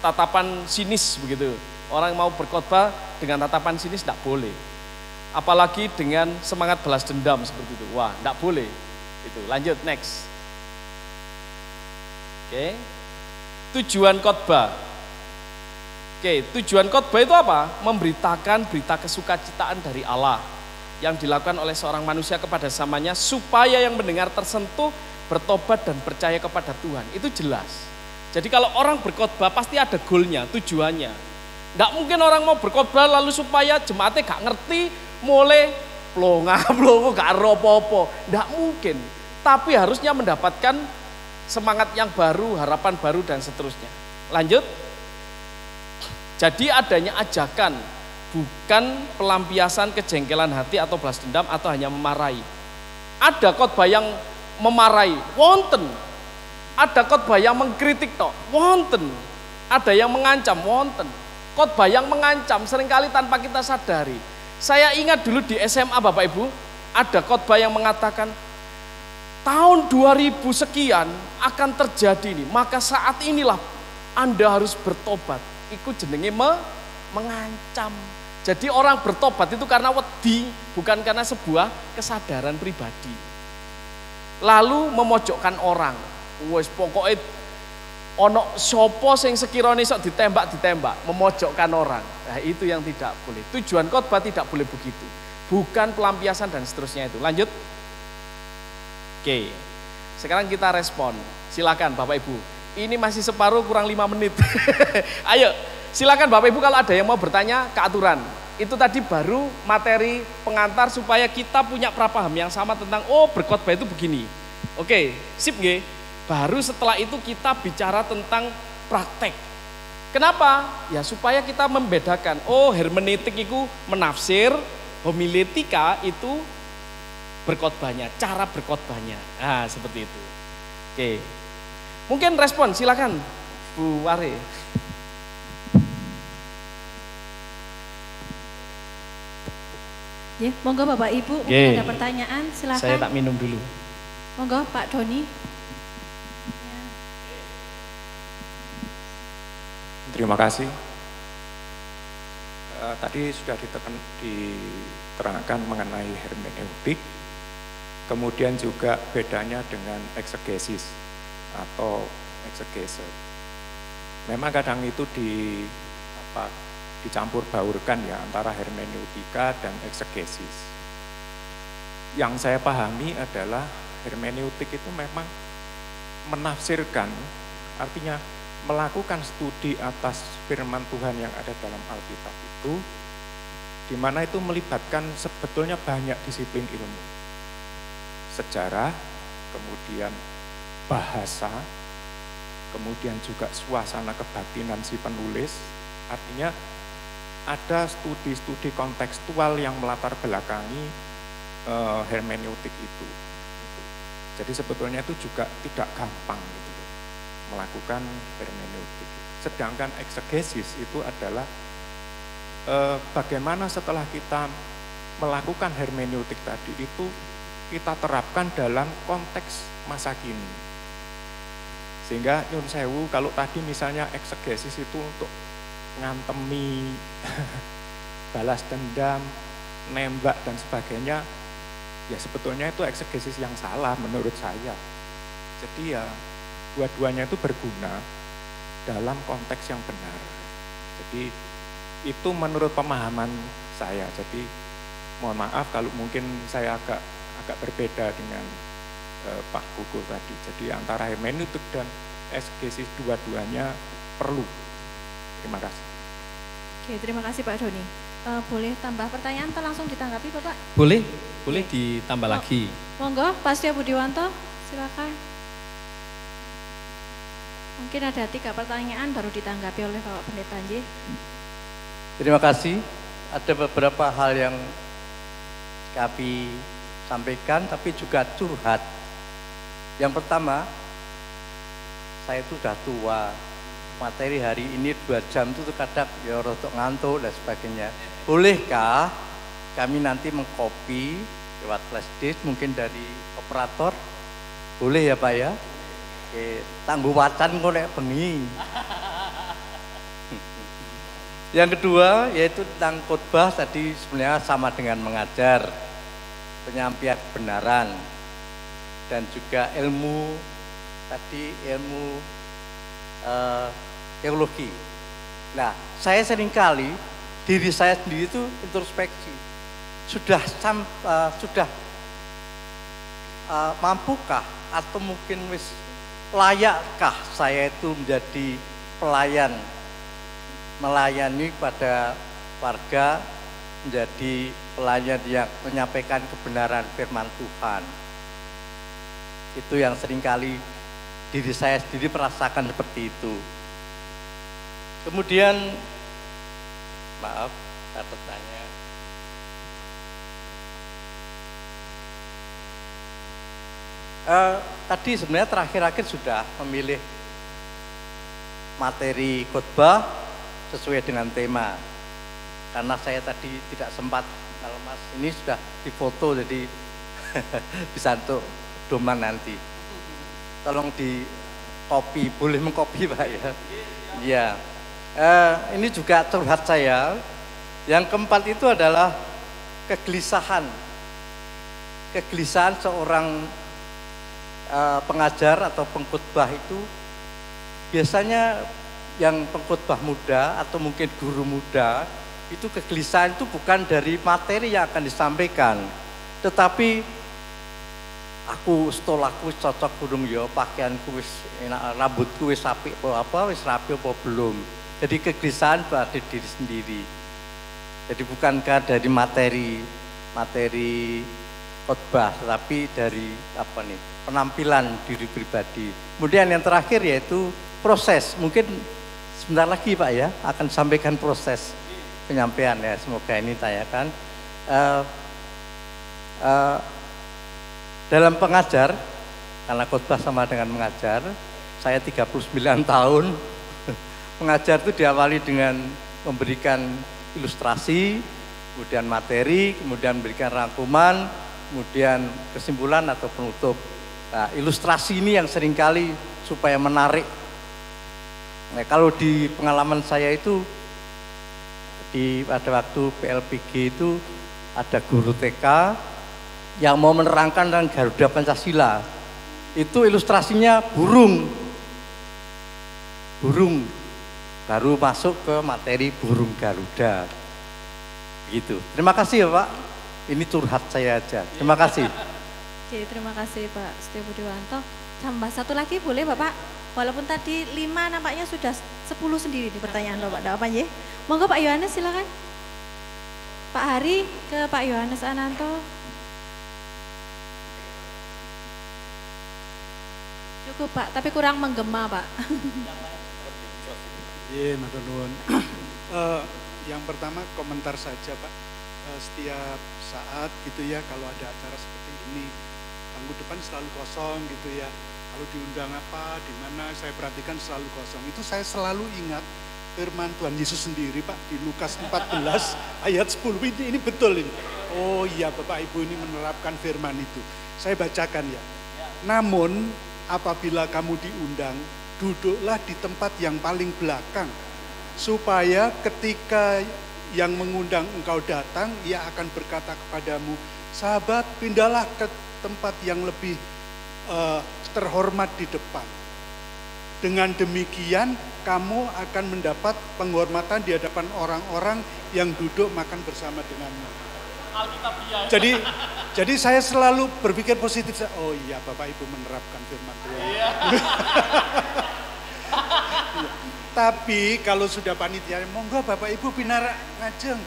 tatapan sinis begitu. Orang mau berkhotbah dengan tatapan sinis tidak boleh. Apalagi dengan semangat balas dendam seperti itu. Wah, tidak boleh. Itu. Lanjut, next. Oke. Tujuan khotbah. Oke, tujuan khotbah itu apa? Memberitakan berita kesukacitaan dari Allah yang dilakukan oleh seorang manusia kepada samanya supaya yang mendengar tersentuh, bertobat dan percaya kepada Tuhan. Itu jelas. Jadi kalau orang berkhotbah pasti ada goalnya, tujuannya. Tidak mungkin orang mau berkhotbah lalu supaya jemaatnya gak ngerti, mulai plonga-plongo gak apa-apa. Tidak mungkin. Tapi harusnya mendapatkan semangat yang baru, harapan baru dan seterusnya. Lanjut. Jadi adanya ajakan, bukan pelampiasan kejengkelan hati atau balas dendam atau hanya memarahi. Ada khotbah yang memarahi, wonten. Ada khotbah yang mengkritik tok, wonten. Ada yang mengancam, wonten. Khotbah yang mengancam seringkali tanpa kita sadari. Saya ingat dulu di SMA Bapak Ibu, ada khotbah yang mengatakan tahun 2000 sekian akan terjadi ini, maka saat inilah Anda harus bertobat. Iku jenenge mengancam. Jadi orang bertobat itu karena wedi, bukan karena sebuah kesadaran pribadi. Lalu memojokkan orang. Wes pokoknya ono sopo sing sekiranya sok ditembak, memojokkan orang. Nah, itu yang tidak boleh. Tujuan khotbah tidak boleh begitu. Bukan pelampiasan dan seterusnya itu. Lanjut. Oke. Sekarang kita respon. Silakan Bapak Ibu. Ini masih separuh kurang 5 menit. Ayo, silakan Bapak Ibu kalau ada yang mau bertanya ke aturan. Itu tadi baru materi pengantar supaya kita punya prapaham yang sama tentang berkhotbah itu begini. Oke, sip nggih. Baru setelah itu kita bicara tentang praktek. Kenapa? Ya supaya kita membedakan. Hermeneutik itu menafsir, homiletika itu berkhotbahnya, cara berkhotbahnya. Nah, seperti itu. Oke. Mungkin respon, silakan Bu Ware. Ya, monggo Bapak Ibu, mungkin ada pertanyaan, silakan. Saya tak minum dulu. Monggo Pak Doni. Terima kasih. Tadi sudah diterangkan mengenai hermeneutik, kemudian juga bedanya dengan eksegesis atau eksegese. Memang kadang itu dicampur baurkan ya antara hermeneutika dan eksegesis. Yang saya pahami adalah hermeneutik itu memang menafsirkan, artinya melakukan studi atas firman Tuhan yang ada dalam Alkitab itu, di mana itu melibatkan sebetulnya banyak disiplin ilmu. Sejarah, kemudian bahasa, kemudian juga suasana kebatinan si penulis, artinya ada studi-studi kontekstual yang melatar belakangi hermeneutik itu. Jadi sebetulnya itu juga tidak gampang gitu loh, melakukan hermeneutik. Sedangkan eksegesis itu adalah bagaimana setelah kita melakukan hermeneutik tadi itu kita terapkan dalam konteks masa kini. Sehingga nyun sewu kalau tadi misalnya eksegesis itu untuk ngantemi, balas dendam, nembak dan sebagainya, ya sebetulnya itu eksegesis yang salah menurut saya. Jadi ya dua-duanya itu berguna dalam konteks yang benar. Jadi itu menurut pemahaman saya. Jadi mohon maaf kalau mungkin saya agak berbeda dengan Pak Kuku tadi. Jadi antara hermeneutik dan eksegesis dua-duanya perlu. Terima kasih. Oke, terima kasih Pak Doni. Boleh tambah pertanyaan atau langsung ditanggapi Bapak? Boleh ditambah lagi. Monggo, Pak Setia Budiwanto, silakan. Mungkin ada 3 pertanyaan baru ditanggapi oleh Bapak Pendeta Nj. Terima kasih. Ada beberapa hal yang kami sampaikan tapi juga curhat. Yang pertama, saya itu sudah tua. Materi hari ini 2 jam itu kadang ya rotok ngantuk dan sebagainya. Bolehkah kami nanti mengcopy lewat flash disk mungkin dari operator? Boleh ya Pak ya? Oke, tangguh wacan kok nek bengi. Yang kedua yaitu tentang khotbah tadi sebenarnya sama dengan mengajar, penyampaian kebenaran dan juga ilmu teologi. Nah, saya seringkali diri saya sendiri itu introspeksi. Sudah mampukah atau mungkin wis layakkah saya itu menjadi pelayan, melayani pada warga, menjadi pelayan yang menyampaikan kebenaran firman Tuhan. Itu yang seringkali diri saya sendiri merasakan seperti itu. Kemudian, maaf, saya bertanya. Tadi sebenarnya terakhir-akhir sudah memilih materi khotbah sesuai dengan tema. Karena saya tadi tidak sempat, kalau Mas ini sudah difoto jadi bisa untuk doman nanti. Tolong di copy, boleh mengcopy Pak ya? Iya. Ini juga curhat saya. Yang keempat itu adalah kegelisahan. Kegelisahan seorang pengajar atau pengkhotbah itu biasanya yang pengkhotbah muda atau mungkin guru muda itu kegelisahan itu bukan dari materi yang akan disampaikan, tetapi aku stolaku cocok kurung ya, pakaianku wis enak, rambutku wis apik apa wis rapi apa belum. Jadi kegelisahan pada diri sendiri. Jadi bukankah dari materi khotbah, tetapi dari penampilan diri pribadi. Kemudian yang terakhir yaitu proses. Mungkin sebentar lagi Pak ya akan sampaikan proses penyampaian ya. Semoga ini tanyakan. Dalam pengajar, karena khotbah sama dengan mengajar, saya 39 tahun. Mengajar itu diawali dengan memberikan ilustrasi, kemudian materi, kemudian memberikan rangkuman, kemudian kesimpulan atau penutup. Nah, ilustrasi ini yang seringkali supaya menarik. Nah, kalau di pengalaman saya itu pada waktu PLPG itu ada guru TK yang mau menerangkan tentang Garuda Pancasila. Itu ilustrasinya burung. Baru masuk ke materi burung Garuda. Begitu. Terima kasih ya Pak. Ini curhat saya aja. Terima kasih. Oke, terima kasih Pak Setia Budiwanto. Tambah 1 lagi boleh Bapak? Walaupun tadi 5 nampaknya sudah 10 sendiri di pertanyaan Bapak. Tidak apa ya? Monggo Pak Yohanes silakan. Pak Hari ke Pak Yohanes Ananto. Cukup Pak, tapi kurang menggema Pak. Iya, matur nuwun. Yang pertama komentar saja Pak, setiap saat gitu ya kalau ada acara seperti ini, panggung depan selalu kosong gitu ya. Kalau diundang apa, di mana saya perhatikan selalu kosong. Itu saya selalu ingat firman Tuhan Yesus sendiri Pak di Lukas 14 ayat 10 ini betul ini. Oh iya Bapak Ibu ini menerapkan firman itu. Saya bacakan ya. Namun apabila kamu diundang, duduklah di tempat yang paling belakang, supaya ketika yang mengundang engkau datang, ia akan berkata kepadamu, sahabat pindahlah ke tempat yang lebih terhormat di depan. Dengan demikian kamu akan mendapat penghormatan di hadapan orang-orang yang duduk makan bersama denganmu. Jadi saya selalu berpikir positif. Oh iya Bapak Ibu menerapkan firman Tuhan. Iya. Tapi kalau sudah panitia, monggo Bapak Ibu pinara ngajeng.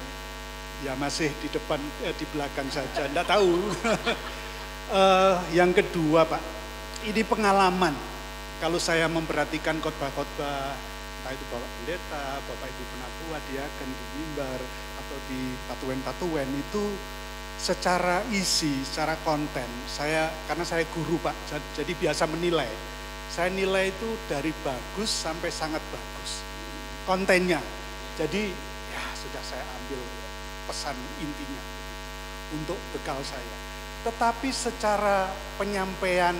Ya masih di depan, di belakang saja, enggak tahu. Yang kedua Pak, ini pengalaman. Kalau saya memperhatikan khotbah-khotbah, entah itu Bapak Pendeta, Bapak Ibu Penatua, diaken di mimbar, atau di patuen-patuen, itu secara isi, secara konten, karena saya guru Pak, jadi biasa menilai. Saya nilai itu dari bagus sampai sangat bagus kontennya. Jadi ya sudah saya ambil pesan intinya untuk bekal saya. Tetapi secara penyampaian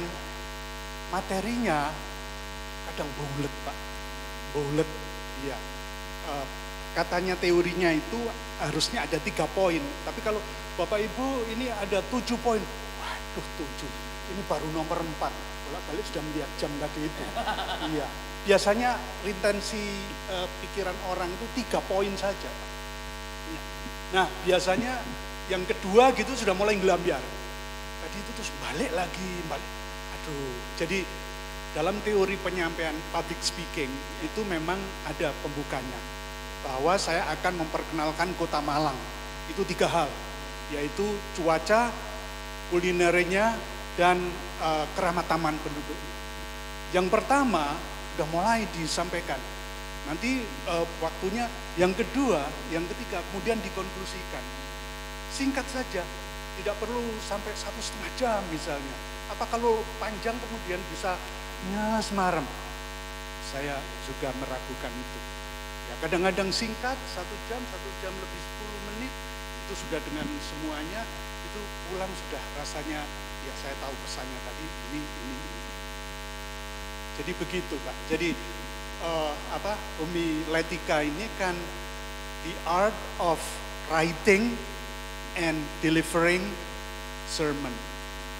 materinya kadang bulet Pak, bulet. Ya, katanya teorinya itu harusnya ada 3 poin. Tapi kalau Bapak Ibu ini ada 7 poin. Waduh 7, ini baru nomor 4. Bolak-balik sudah melihat jam tadi itu. Iya, biasanya retensi pikiran orang itu 3 poin saja. Nah biasanya yang kedua gitu sudah mulai ngelambiar. Tadi itu terus balik lagi, balik. Aduh, jadi dalam teori penyampaian public speaking itu memang ada pembukanya. Bahwa saya akan memperkenalkan Kota Malang. Itu 3 hal, yaitu cuaca, kulinernya, dan keramat taman penduduk. Yang pertama udah mulai disampaikan. Nanti waktunya yang kedua, yang ketiga, kemudian dikonklusikan. Singkat saja, tidak perlu sampai 1,5 jam misalnya. Apa kalau panjang kemudian bisa semaram? Saya juga meragukan itu. Ya kadang-kadang singkat, 1 jam lebih 10 menit, itu sudah dengan semuanya, itu pulang sudah rasanya, ya saya tahu pesannya tadi, ini. Jadi begitu Pak. Jadi homiletika ini kan the art of writing and delivering sermon.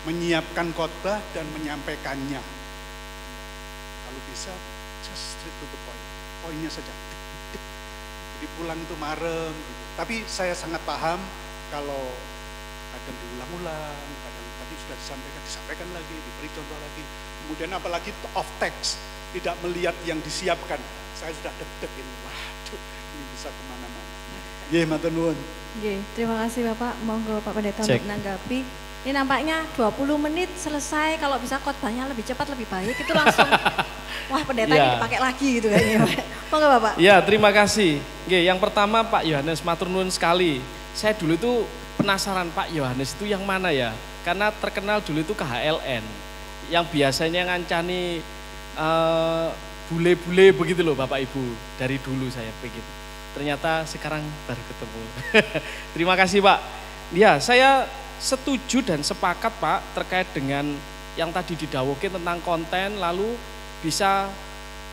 Menyiapkan khotbah dan menyampaikannya. Kalau bisa, just straight to the point. Poinnya saja. Jadi pulang itu marem. Gitu. Tapi saya sangat paham kalau kadang diulang-ulang, kadang tadi sudah disampaikan lagi, diberi contoh lagi. Kemudian apalagi off text, tidak melihat yang disiapkan. Saya sudah deg-deg ini, waduh ini bisa kemana-mana. Nggih, matur nuwun. Nggih, terima kasih Bapak. Monggo Pak Pendeta untuk menanggapi. Ini nampaknya 20 menit selesai, kalau bisa khotbahnya lebih cepat lebih baik, itu langsung wah pendeta ini dipakai lagi gitu kayaknya. Monggo Bapak. Ya, terima kasih. Nggih, yang pertama Pak Yohanes matur nuwun sekali. Saya dulu itu penasaran Pak Yohanes itu yang mana ya? Karena terkenal dulu itu KHLN. Yang biasanya ngancani bule-bule begitu loh Bapak Ibu. Dari dulu saya begitu. Ternyata sekarang baru ketemu. Terima kasih Pak. Ya, saya setuju dan sepakat Pak terkait dengan yang tadi didawuhkan tentang konten lalu bisa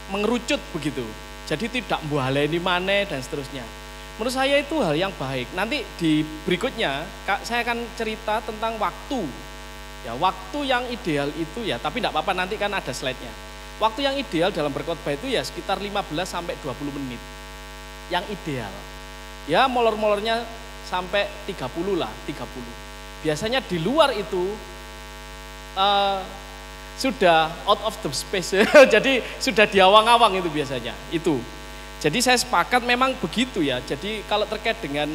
mengerucut begitu. Jadi tidak mbuhaleni maneh dan seterusnya. Menurut saya itu hal yang baik. Nanti di berikutnya saya akan cerita tentang waktu. Ya, waktu yang ideal itu ya, tapi tidak apa-apa nanti kan ada slide-nya. Waktu yang ideal dalam berkhotbah itu ya sekitar 15 sampai 20 menit. Yang ideal. Ya, molor-molornya sampai 30 lah, 30. Biasanya di luar itu sudah out of the space, jadi sudah diawang-awang itu biasanya, itu. Jadi saya sepakat memang begitu ya, jadi kalau terkait dengan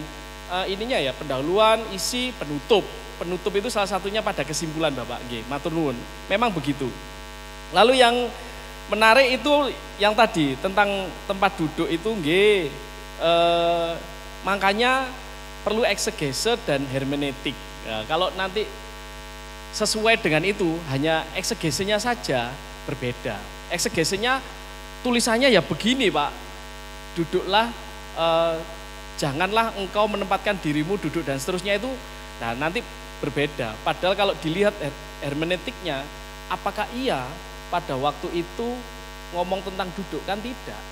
ininya ya, pendahuluan, isi, penutup. Penutup itu salah satunya pada kesimpulan Bapak, nggih, matur nuwun, memang begitu. Lalu yang menarik itu yang tadi, tentang tempat duduk itu nggih, Makanya perlu eksegese dan hermeneutik. Ya, kalau nanti sesuai dengan itu, hanya eksegesenya saja berbeda. Eksegesenya tulisannya ya begini Pak, duduklah, janganlah engkau menempatkan dirimu duduk dan seterusnya itu, nah nanti berbeda. Padahal kalau dilihat hermeneutiknya, apakah iya pada waktu itu ngomong tentang duduk? Kan tidak.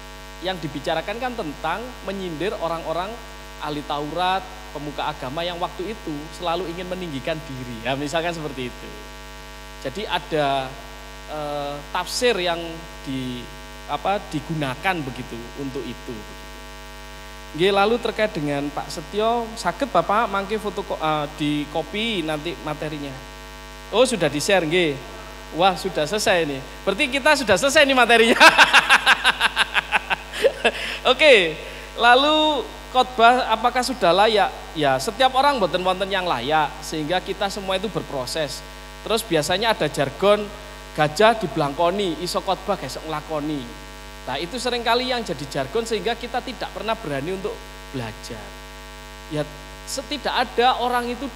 Yang dibicarakan kan tentang menyindir orang-orang ahli Taurat, pemuka agama yang waktu itu selalu ingin meninggikan diri. Ya, misalkan seperti itu. Jadi ada tafsir yang digunakan begitu untuk itu. Nggih, lalu terkait dengan Pak Setio, sakit Bapak mangke foto di copy nanti materinya. Oh, sudah di-share nggih. Wah, sudah selesai nih. Berarti kita sudah selesai nih materinya. Oke, lalu khotbah apakah sudah layak? Ya, setiap orang mboten wonten yang layak, sehingga kita semua itu berproses. Terus biasanya ada jargon gajah diblangkoni, iso khotbah gesok nglakoni. Nah, itu seringkali yang jadi jargon sehingga kita tidak pernah berani untuk belajar. Ya, tidak ada orang itu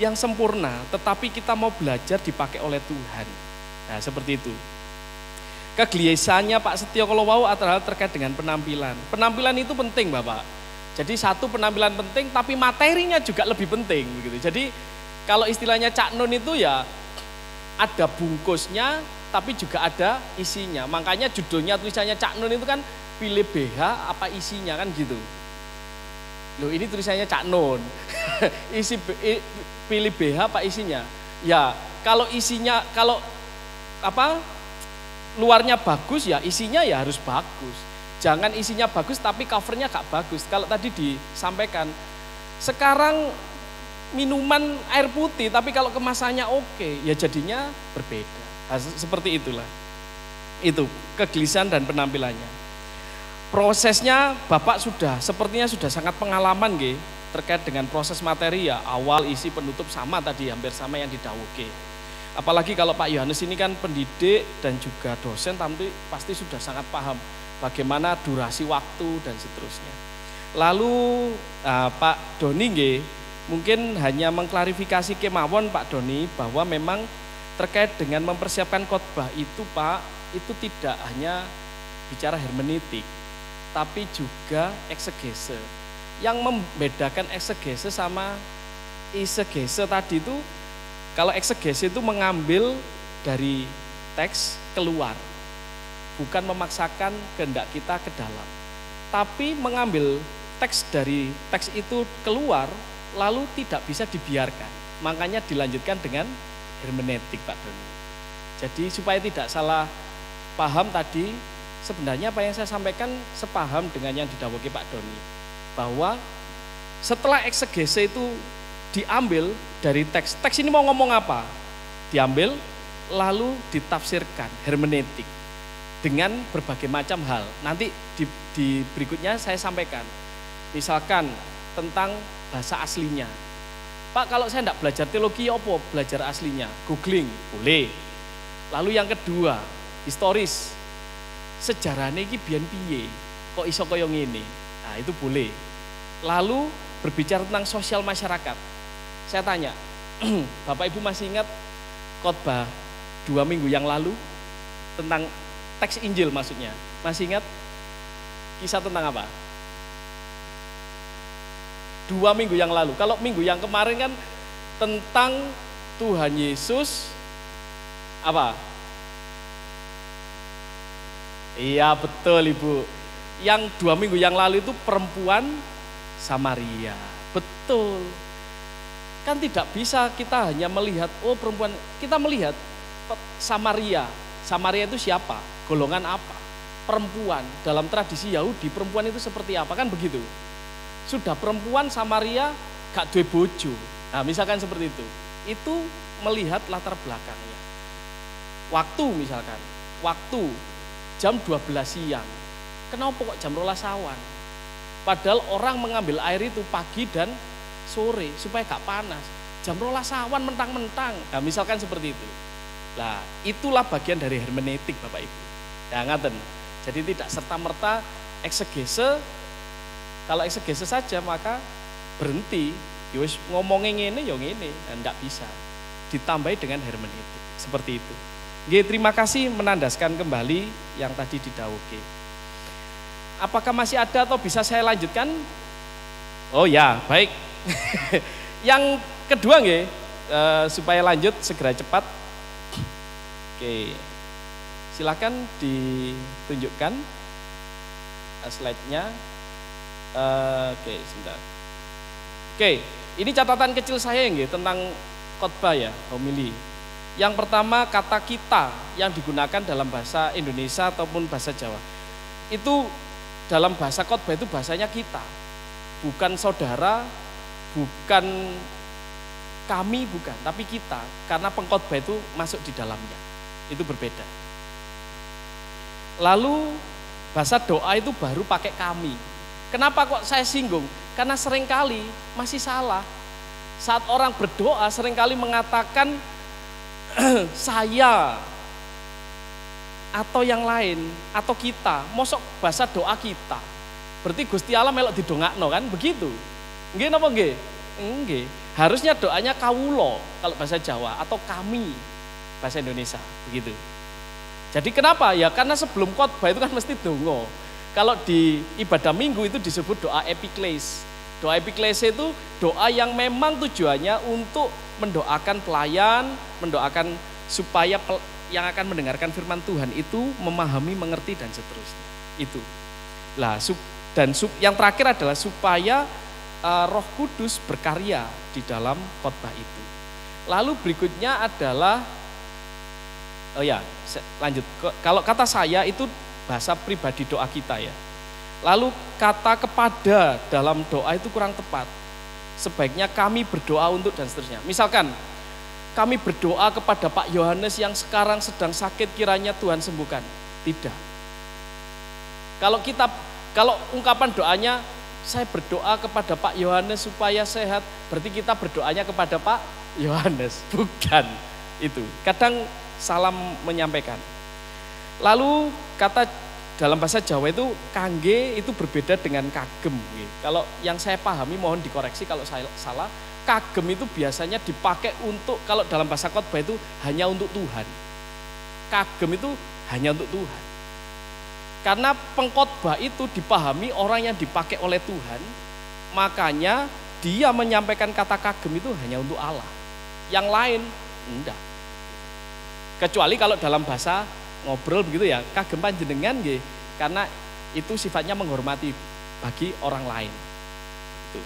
yang sempurna, tetapi kita mau belajar dipakai oleh Tuhan. Nah, seperti itu. Kegelisahannya Pak Setio kalau mau adalah terkait dengan penampilan. Penampilan itu penting Bapak. Jadi satu penampilan penting, tapi materinya juga lebih penting begitu. Jadi kalau istilahnya Cak Nun itu ya ada bungkusnya, tapi juga ada isinya. Makanya judulnya tulisannya Cak Nun itu kan pilih BH apa isinya kan gitu. Loh, ini tulisannya Cak Nun. Pilih BH apa isinya? Ya kalau isinya luarnya bagus ya isinya ya harus bagus. Jangan isinya bagus tapi covernya gak bagus. Kalau tadi disampaikan, sekarang minuman air putih tapi kalau kemasannya oke, ya jadinya berbeda. Nah, seperti itulah. Itu kegelisahan dan penampilannya. Prosesnya Bapak sepertinya sudah sangat pengalaman nggih terkait dengan proses materi ya, awal, isi, penutup sama tadi, hampir sama yang didhawuhke. Apalagi kalau Pak Yohanes ini kan pendidik dan juga dosen, tapi pasti sudah sangat paham bagaimana durasi waktu dan seterusnya. Lalu Pak Doni nggih, mungkin hanya mengklarifikasi kemawon Pak Doni bahwa memang terkait dengan mempersiapkan khotbah itu Pak, itu tidak hanya bicara hermeneutik, tapi juga eksegese. Yang membedakan eksegese sama isegese tadi itu, kalau eksegese itu mengambil dari teks keluar, bukan memaksakan kehendak kita ke dalam, tapi mengambil teks dari teks itu keluar, lalu tidak bisa dibiarkan. Makanya dilanjutkan dengan hermeneutik Pak Doni. Jadi supaya tidak salah paham tadi, sebenarnya apa yang saya sampaikan sepaham dengan yang didhawuhke Pak Doni, bahwa setelah eksegese itu diambil dari teks. Teks ini mau ngomong apa? Diambil lalu ditafsirkan, hermeneutik dengan berbagai macam hal. Nanti di berikutnya saya sampaikan. Misalkan tentang bahasa aslinya. Pak, kalau saya tidak belajar teologi apa belajar aslinya? Googling, boleh. Lalu yang kedua, historis. Sejarahnya iki biyen piye? Kok iso kaya ngene? Nah, itu boleh. Lalu berbicara tentang sosial masyarakat. Saya tanya, Bapak Ibu masih ingat khotbah 2 minggu yang lalu tentang teks Injil maksudnya? Masih ingat? Kisah tentang apa? 2 minggu yang lalu. Kalau minggu yang kemarin kan tentang Tuhan Yesus apa? Iya betul Ibu. Yang 2 minggu yang lalu itu perempuan Samaria. Betul. Kan tidak bisa kita hanya melihat, oh perempuan, kita melihat Samaria. Samaria itu siapa? Golongan apa? Perempuan. Dalam tradisi Yahudi, perempuan itu seperti apa? Kan begitu. Sudah perempuan Samaria gak duwe bojo. Nah misalkan seperti itu. Itu melihat latar belakangnya. Waktu misalkan, waktu jam 12 siang. Kenapa kok jam 12 awan? Padahal orang mengambil air itu pagi dan sore supaya gak panas. Jam 12 awan mentang-mentang. Nah misalkan seperti itu. Nah itulah bagian dari hermeneutik Bapak Ibu. Ya ngaten. Jadi tidak serta-merta eksegese Kalau eksegesis saja maka berhenti. Ya wis ngomongin ngene ya ngene, enggak bisa. Ditambahi dengan hermeneutik. Seperti itu. Nggih, terima kasih menandaskan kembali yang tadi didhawuhke. Apakah masih ada atau bisa saya lanjutkan? Oh ya, baik. Yang kedua nggih, supaya lanjut segera cepat. Oke. Silakan ditunjukkan slide-nya. Oke, sebentar. Oke, ini catatan kecil saya nggih tentang khotbah ya, homili. Yang pertama, kata kita yang digunakan dalam bahasa Indonesia ataupun bahasa Jawa. Itu dalam bahasa khotbah itu bahasanya kita. Bukan saudara, bukan kami, bukan, tapi kita. Karena pengkhotbah itu masuk di dalamnya. Itu berbeda. Lalu bahasa doa itu baru pakai kami. Kenapa kok saya singgung? Karena seringkali masih salah. Saat orang berdoa seringkali mengatakan saya atau yang lain atau kita. Mosok bahasa doa kita. Berarti Gusti Allah melok didongakno kan begitu. Nggih napa nggih? Nggih. Harusnya doanya kawulo kalau bahasa Jawa atau kami bahasa Indonesia begitu. Jadi kenapa? Ya karena sebelum khotbah itu kan mesti dongo. Kalau di ibadah minggu itu disebut doa epikles. Doa epikles itu doa yang memang tujuannya untuk mendoakan pelayan, mendoakan supaya yang akan mendengarkan firman Tuhan itu memahami, mengerti dan seterusnya. Itu. Lah, yang terakhir adalah supaya Roh Kudus berkarya di dalam khotbah itu. Lalu berikutnya adalah lanjut. Kalau kata saya itu bahasa pribadi doa kita ya. Lalu kata kepada dalam doa itu kurang tepat. Sebaiknya kami berdoa untuk dan seterusnya. Misalkan kami berdoa kepada Pak Yohanes yang sekarang sedang sakit kiranya Tuhan sembuhkan. Tidak. Kalau ungkapan doanya saya berdoa kepada Pak Yohanes supaya sehat, berarti kita berdoanya kepada Pak Yohanes. Bukan itu. Kadang salah menyampaikan. Lalu kata dalam bahasa Jawa itu kangge itu berbeda dengan kagem. Kalau yang saya pahami mohon dikoreksi kalau saya salah. Kagem itu biasanya dipakai untuk kalau dalam bahasa khotbah itu hanya untuk Tuhan. Kagem itu hanya untuk Tuhan. Karena pengkhotbah itu dipahami orang yang dipakai oleh Tuhan, makanya dia menyampaikan kata kagem itu hanya untuk Allah. Yang lain enggak. Kecuali kalau dalam bahasa ngobrol begitu ya, kagem panjenengan nggih, karena itu sifatnya menghormati bagi orang lain. Itu.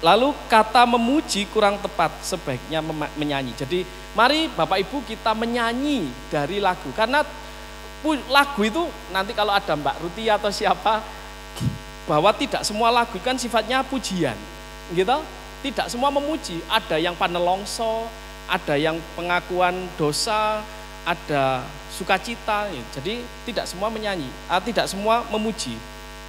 Lalu kata memuji kurang tepat, sebaiknya menyanyi. Jadi mari Bapak Ibu kita menyanyi dari lagu, karena lagu itu nanti kalau ada Mbak Ruti atau siapa, bahwa tidak semua lagu kan sifatnya pujian, gitu. Tidak semua memuji, ada yang panelongso, ada yang pengakuan dosa, ada sukacita, jadi tidak semua menyanyi, tidak semua memuji.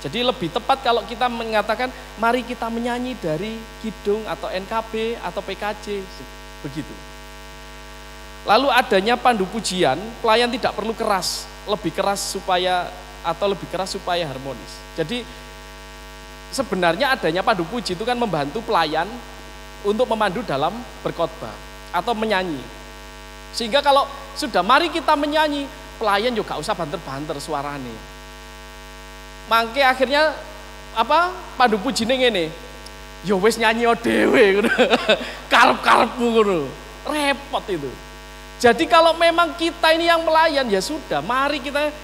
Jadi lebih tepat kalau kita mengatakan mari kita menyanyi dari kidung atau NKB atau PKJ, begitu. Lalu adanya pandu pujian, pelayan tidak perlu keras, lebih keras supaya harmonis. Jadi sebenarnya adanya pandu puji itu kan membantu pelayan untuk memandu dalam berkhotbah atau menyanyi. Sehingga kalau sudah mari kita menyanyi, pelayan juga usah banter-banter suarane. Mangke akhirnya pandu pujine ngene. Ya wis nyanyi dhewe ngono. Karep-karepmu ngono. Repot itu. Jadi kalau memang kita ini yang melayan ya sudah, mari kita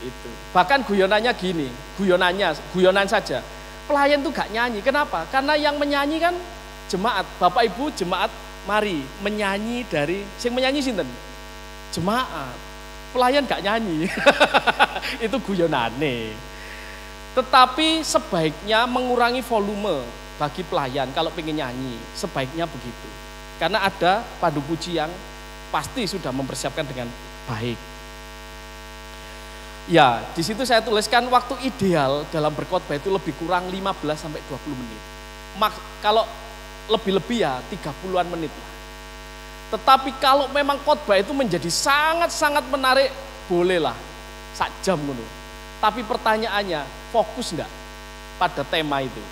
itu. Bahkan guyonannya gini, guyonan saja. Pelayan tuh gak nyanyi. Kenapa? Karena yang menyanyi kan jemaat, Bapak Ibu jemaat. Mari menyanyi dari sing menyanyi sinten? Jemaat. Pelayan gak nyanyi. Itu guyonane. Tetapi sebaiknya mengurangi volume bagi pelayan kalau pengen nyanyi. Sebaiknya begitu. Karena ada pandu puji yang pasti sudah mempersiapkan dengan baik. Ya, di situ saya tuliskan waktu ideal dalam berkhotbah itu lebih kurang 15 sampai 20 menit. Kalau lebih-lebih ya 30-an menit lah. Tetapi kalau memang khotbah itu menjadi sangat-sangat menarik, bolehlah sak jam ngono. Tapi pertanyaannya, fokus enggak? pada tema itu.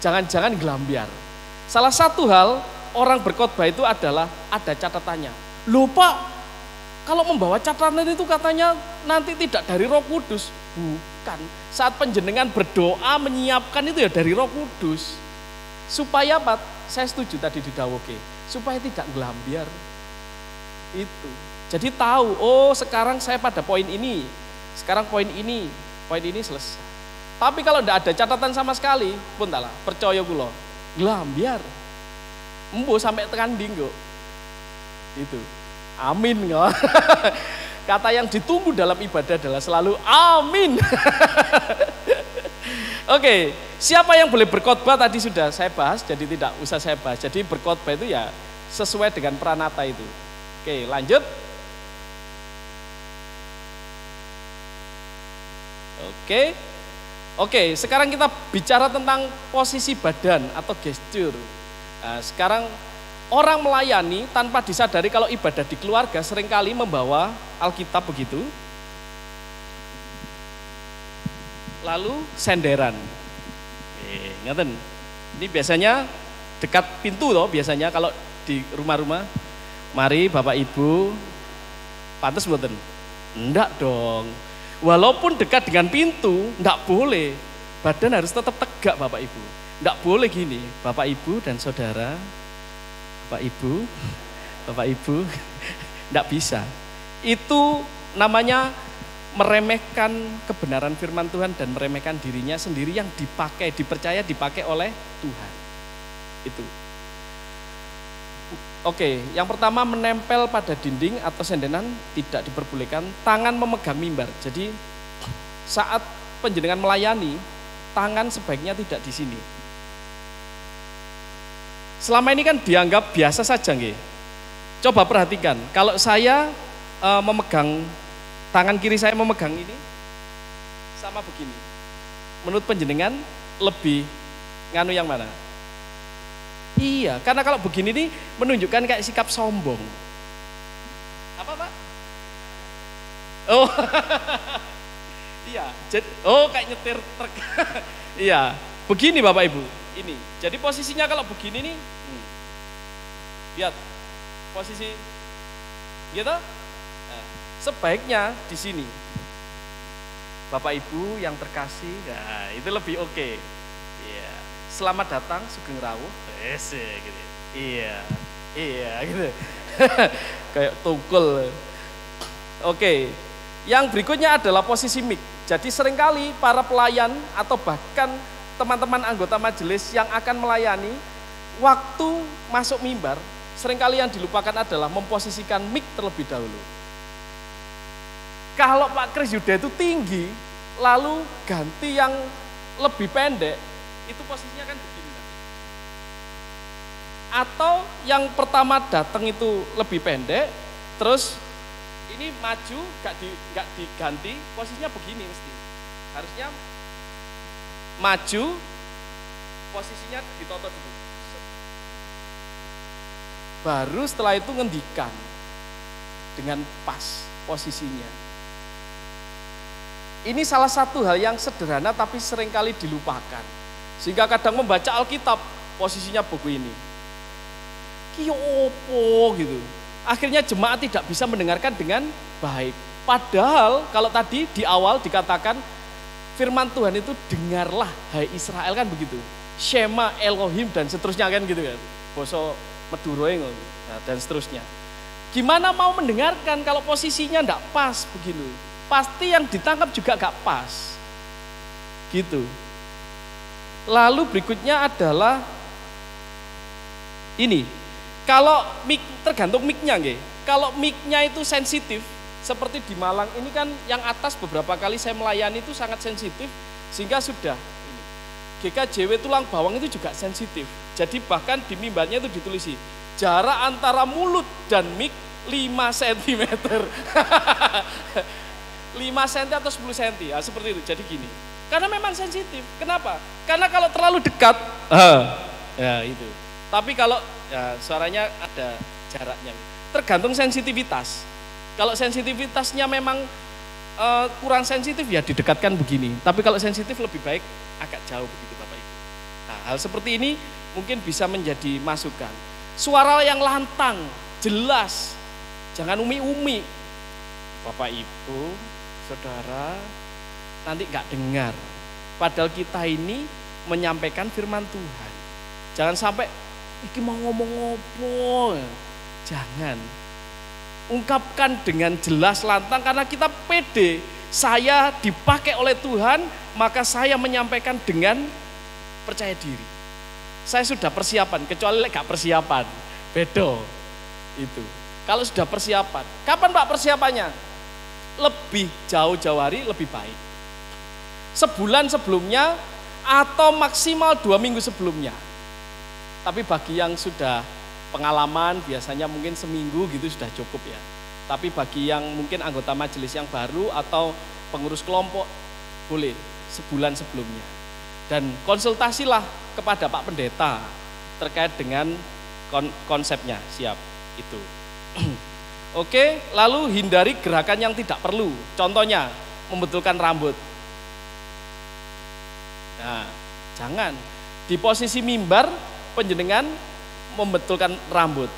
Jangan-jangan gelambiar. Salah satu hal orang berkhotbah itu adalah ada catatannya. Loh Pak, kalau membawa catatan itu katanya nanti tidak dari Roh Kudus. Bukan. Saat penjenengan berdoa menyiapkan itu ya dari Roh Kudus. Supaya apa? Saya setuju tadi di Dawoke. Supaya tidak gelambiar. Itu. Jadi tahu, oh sekarang saya pada poin ini. Sekarang poin ini selesai. Tapi kalau tidak ada catatan sama sekali, pun taklah, percaya kula, gelambiar. Embo sampai tekan dinggo. Itu. Amin kok. Kata yang ditunggu dalam ibadah adalah selalu amin. Oke, siapa yang boleh berkhotbah tadi sudah saya bahas, jadi tidak usah saya bahas. Jadi berkhotbah itu ya sesuai dengan pranata itu. Oke, lanjut. Oke, sekarang kita bicara tentang posisi badan atau gesture. Nah, sekarang orang melayani tanpa disadari kalau ibadah di keluarga seringkali membawa Alkitab begitu. Lalu senderan. Ngeten. Ini biasanya dekat pintu loh biasanya kalau di rumah-rumah. Mari Bapak Ibu, pantes mboten? Enggak dong. Walaupun dekat dengan pintu, enggak boleh. Badan harus tetap tegak Bapak Ibu. Enggak boleh gini, Bapak Ibu dan Saudara, Bapak Ibu, enggak bisa. Itu namanya meremehkan kebenaran firman Tuhan dan meremehkan dirinya sendiri yang dipercaya dipakai oleh Tuhan. Itu. Oke, yang pertama menempel pada dinding atau sendenan tidak diperbolehkan, tangan memegang mimbar. Jadi saat penjenengan melayani, tangan sebaiknya tidak di sini. Selama ini kan dianggap biasa saja nggih. Coba perhatikan, kalau saya memegang tangan kiri saya memegang ini sama begini. Menurut penjenengan lebih nganu yang mana? Iya, karena kalau begini nih menunjukkan kayak sikap sombong. Apa Pak? Oh, iya. Kayak nyetir truk. Iya, begini Bapak Ibu. Ini. Jadi posisinya kalau begini nih, lihat posisi, gitu. Nah, sebaiknya di sini. Bapak Ibu yang terkasih, nah, itu lebih oke. Iya. Selamat datang Sugeng Rawuh. Gitu. Iya, gitu. Kayak tukul. Oke. Yang berikutnya adalah posisi mik. Jadi seringkali para pelayan atau bahkan teman-teman anggota majelis yang akan melayani, waktu masuk mimbar, seringkali yang dilupakan adalah memposisikan mik terlebih dahulu. Kalau Pak Kris Yuda itu tinggi, lalu ganti yang lebih pendek, itu posisinya kan begini. Atau yang pertama datang itu lebih pendek, terus ini maju, gak diganti, posisinya begini mesti. Harusnya maju, posisinya ditoto dulu. Baru setelah itu ngendikan dengan pas posisinya. Ini salah satu hal yang sederhana tapi seringkali dilupakan. Sehingga kadang membaca Alkitab, posisinya begini. Ki opo gitu. Akhirnya jemaat tidak bisa mendengarkan dengan baik. Padahal kalau tadi di awal dikatakan firman Tuhan itu dengarlah hai Israel kan begitu. Shema Elohim dan seterusnya kan gitu kan. Boso Meduroe dan seterusnya. Gimana mau mendengarkan kalau posisinya enggak pas begini. Pasti yang ditangkap juga enggak pas. Gitu. Lalu berikutnya adalah ini. Kalau mic tergantung mic-nya nggih. Kalau mic-nya itu sensitif seperti di Malang ini kan yang atas beberapa kali saya melayani itu sangat sensitif sehingga sudah ini. GKJW tulang bawang itu juga sensitif. Jadi bahkan di mimbarnya itu ditulisi jarak antara mulut dan mic 5 cm. 5 cm atau 10 cm ya, seperti itu. Jadi gini. Karena memang sensitif. Kenapa? Karena kalau terlalu dekat, ya itu. Tapi kalau ya suaranya ada jaraknya. Tergantung sensitivitas. Kalau sensitivitasnya memang kurang sensitif ya didekatkan begini. Tapi kalau sensitif lebih baik agak jauh begitu Bapak Ibu. Nah, hal seperti ini mungkin bisa menjadi masukan. Suara yang lantang, jelas, jangan umi-umi. Bapak Ibu, saudara, nanti nggak dengar. Padahal kita ini menyampaikan firman Tuhan. Jangan sampai, iki mau ngomong apa? Jangan. Ungkapkan dengan jelas lantang karena kita pede. Saya dipakai oleh Tuhan, maka saya menyampaikan dengan percaya diri. Saya sudah persiapan, kecuali gak persiapan. Bedo. Itu. Kalau sudah persiapan. Kapan Pak persiapannya? Lebih jauh-jauh hari lebih baik. Sebulan sebelumnya atau maksimal 2 minggu sebelumnya. Tapi bagi yang sudah pengalaman biasanya mungkin seminggu gitu sudah cukup ya. Tapi bagi yang mungkin anggota majelis yang baru atau pengurus kelompok boleh sebulan sebelumnya. Dan konsultasilah kepada Pak Pendeta terkait dengan konsepnya, siap itu. Oke, lalu hindari gerakan yang tidak perlu. Contohnya membetulkan rambut. Nah, jangan di posisi mimbar penjenengan membetulkan rambut,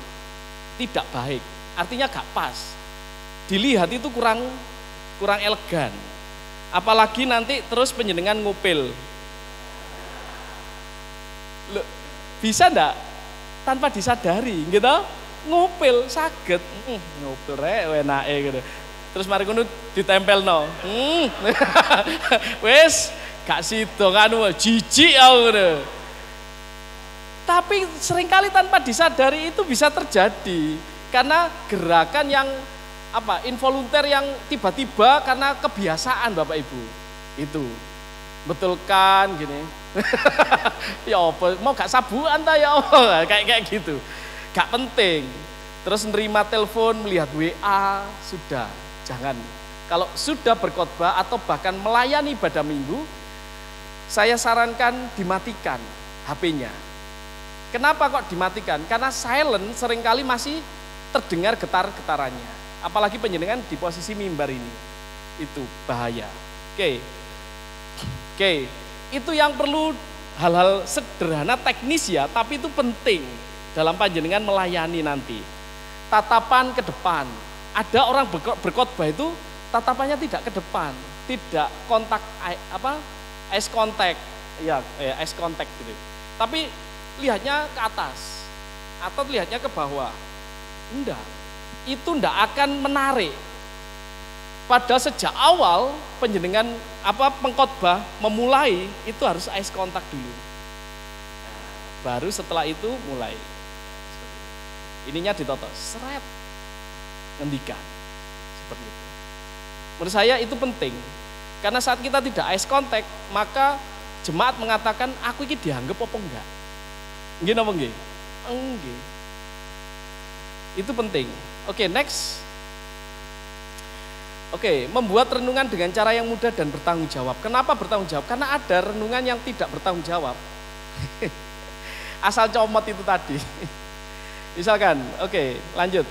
tidak baik, artinya gak pas, dilihat itu kurang elegan, apalagi nanti terus penjenengan ngupil. Loh, bisa ndak tanpa disadari gitu, ngupil saged, ngupil rek enake gitu, terus mari ngono ditempel no, wes gak sido kan, jijik aku gitu. Tapi seringkali tanpa disadari itu bisa terjadi karena gerakan yang involunter yang tiba-tiba karena kebiasaan Bapak Ibu. Itu betulkan gini. Ya apa mau gak sabuan ta ya apa kayak gitu. Gak penting. Terus nerima telepon, melihat WA, sudah. Jangan. Kalau sudah berkhotbah atau bahkan melayani ibadah minggu, saya sarankan dimatikan HP-nya. Kenapa kok dimatikan? Karena silent seringkali masih terdengar getar-getarannya. Apalagi penjenengan di posisi mimbar ini. Itu bahaya. Oke. Itu yang perlu hal-hal sederhana teknis ya, tapi itu penting dalam panjenengan melayani nanti. Tatapan ke depan. Ada orang berkhotbah itu tatapannya tidak ke depan, tidak kontak eye contact. Ya, eye contact gitu. Tapi lihatnya ke atas atau lihatnya ke bawah. Enggak. Itu enggak akan menarik. Padahal sejak awal penjenengan pengkhotbah memulai itu harus eye contact dulu. Nah, baru setelah itu mulai. Ininya ditoto, seret. Ngendikan. Seperti itu. Menurut saya itu penting. Karena saat kita tidak eye contact, maka jemaat mengatakan aku ini dianggap apa enggak? Nggih napa nggih? Nggih. Itu penting. Oke, next. Oke, membuat renungan dengan cara yang mudah dan bertanggung jawab. Kenapa bertanggung jawab? Karena ada renungan yang tidak bertanggung jawab. Asal comot itu tadi. Misalkan, oke, lanjut.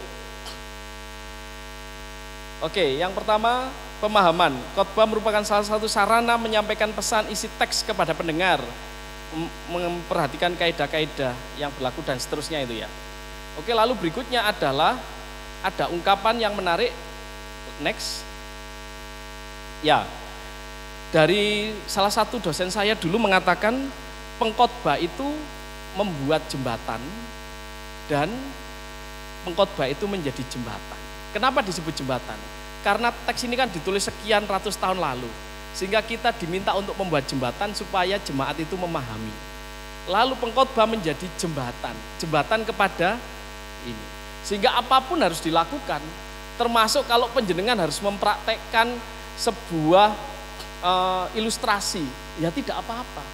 Oke, yang pertama pemahaman. Khotbah merupakan salah satu sarana menyampaikan pesan isi teks kepada pendengar. Memperhatikan kaidah-kaidah yang berlaku dan seterusnya itu ya. Oke, lalu berikutnya adalah ada ungkapan yang menarik. Next. Ya, dari salah satu dosen saya dulu mengatakan pengkhotbah itu membuat jembatan dan pengkhotbah itu menjadi jembatan. Kenapa disebut jembatan? Karena teks ini kan ditulis sekian ratus tahun lalu. Sehingga kita diminta untuk membuat jembatan supaya jemaat itu memahami. Lalu pengkhotbah menjadi jembatan. Jembatan kepada ini. Sehingga apapun harus dilakukan. Termasuk kalau penjenengan harus mempraktekkan sebuah ilustrasi. Ya tidak apa-apa.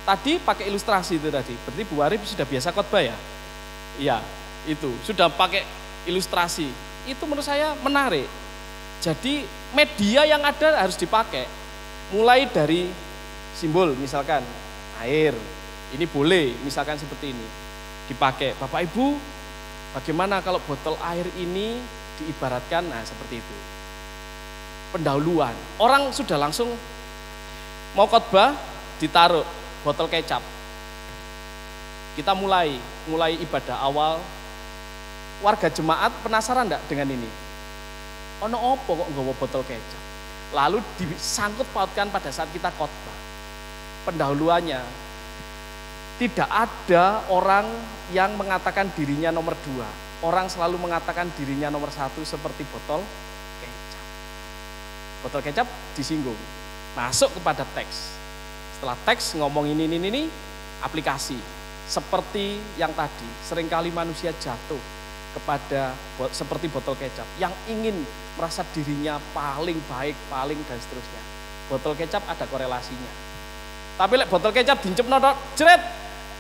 Tadi pakai ilustrasi itu tadi. Berarti Bu Warif sudah biasa khotbah ya? Iya, itu. Sudah pakai ilustrasi. Itu menurut saya menarik. Jadi media yang ada harus dipakai. Mulai dari simbol misalkan air, ini boleh misalkan seperti ini dipakai. Bapak Ibu, bagaimana kalau botol air ini diibaratkan, nah seperti itu. pendahuluan. Orang sudah langsung mau khotbah, ditaruh botol kecap. Kita mulai ibadah awal. Warga jemaat penasaran enggak dengan ini? Ono opo kok nggawa botol kecap? Lalu disangkut pautkan pada saat kita khotbah. Pendahuluannya, tidak ada orang yang mengatakan dirinya nomor 2. Orang selalu mengatakan dirinya nomor 1 seperti botol kecap. Botol kecap disinggung, masuk kepada teks. Setelah teks ngomong ini, aplikasi. Seperti yang tadi, seringkali manusia jatuh kepada seperti botol kecap yang ingin merasa dirinya paling baik, paling dan seterusnya. Botol kecap ada korelasinya. Tapi lek botol kecap dincep nodot, jeret,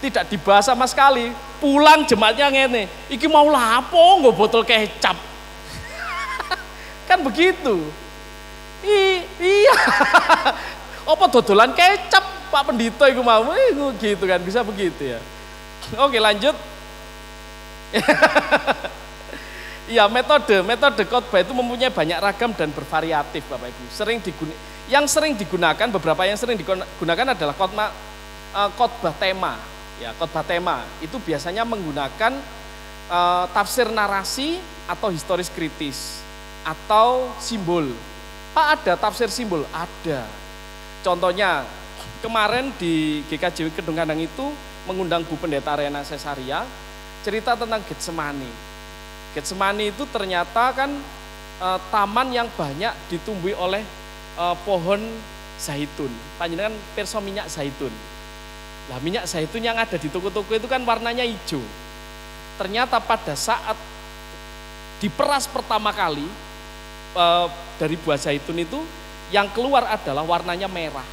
tidak dibahas sama sekali. Pulang jemaatnya ngene, iki mau lapo nggak botol kecap? Kan begitu. Iya. Apa dodolan kecap Pak Pendito iku mau gitu kan, bisa begitu ya. Oke, lanjut. Ya, metode khotbah itu mempunyai banyak ragam dan bervariatif Bapak Ibu. Yang sering digunakan, beberapa yang sering digunakan adalah khotbah tema. Ya, khotbah tema itu biasanya menggunakan tafsir narasi atau historis kritis atau simbol. Pak, ada tafsir simbol? Ada. Contohnya kemarin di GKJ Kedung Kandang itu mengundang Bu Pendeta Rena Cesaria, cerita tentang Getsemani. Getsemani itu ternyata kan taman yang banyak ditumbuhi oleh pohon zaitun. Panjenengan pirsa minyak zaitun. Lah minyak zaitun yang ada di toko-toko itu kan warnanya hijau. Ternyata pada saat diperas pertama kali dari buah zaitun itu yang keluar adalah warnanya merah.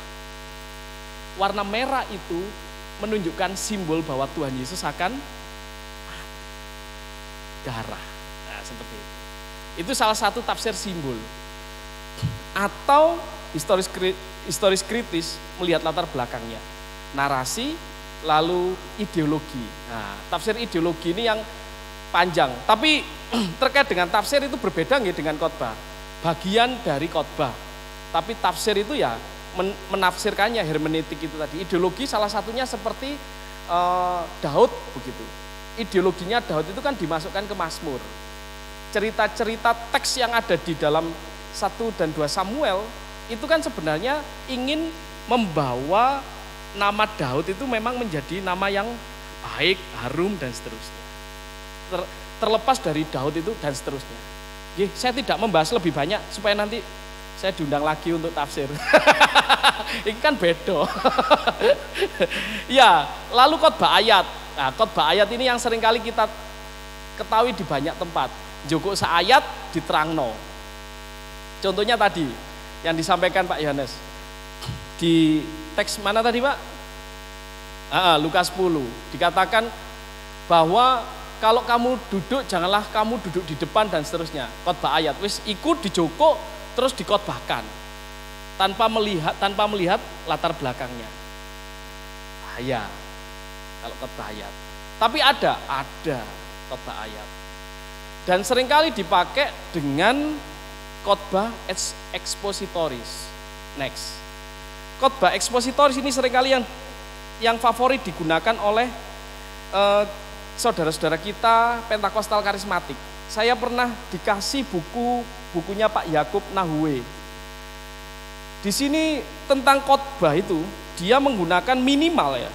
Warna merah itu menunjukkan simbol bahwa Tuhan Yesus akan darah. Nah, seperti itu. Itu salah satu tafsir simbol. Atau historis kritis melihat latar belakangnya. Narasi, lalu ideologi. Nah, tafsir ideologi ini yang panjang. Tapi terkait dengan tafsir itu berbeda nggih dengan khotbah. Bagian dari khotbah. Tapi tafsir itu ya menafsirkannya, hermeneutik itu tadi. Ideologi salah satunya seperti Daud begitu. Ideologinya Daud itu kan dimasukkan ke Mazmur. Cerita-cerita teks yang ada di dalam 1 dan 2 Samuel itu kan sebenarnya ingin membawa nama Daud itu memang menjadi nama yang baik, harum dan seterusnya. Terlepas dari Daud itu dan seterusnya. Saya tidak membahas lebih banyak supaya nanti saya diundang lagi untuk tafsir. Ini kan beda. Ya, lalu khotbah ayat. Nah, khotbah ayat ini yang seringkali kita ketahui di banyak tempat. Joko seayat diterangno. Contohnya tadi yang disampaikan Pak Yohanes. Di teks mana tadi Pak? Lukas 10. Dikatakan bahwa kalau kamu duduk, janganlah kamu duduk di depan dan seterusnya. Khotbah ayat. Wis ikut dijoko terus dikhotbahkan. Tanpa melihat latar belakangnya. Bahaya kalau khotbah ayat. Tapi ada khotbah ayat. Dan seringkali dipakai dengan khotbah ekspositoris. Next. Khotbah ekspositoris ini seringkali yang favorit digunakan oleh saudara-saudara kita Pentakosta karismatik. Saya pernah dikasih bukunya Pak Yakub Nahue. Di sini tentang khotbah itu dia menggunakan minimal ya.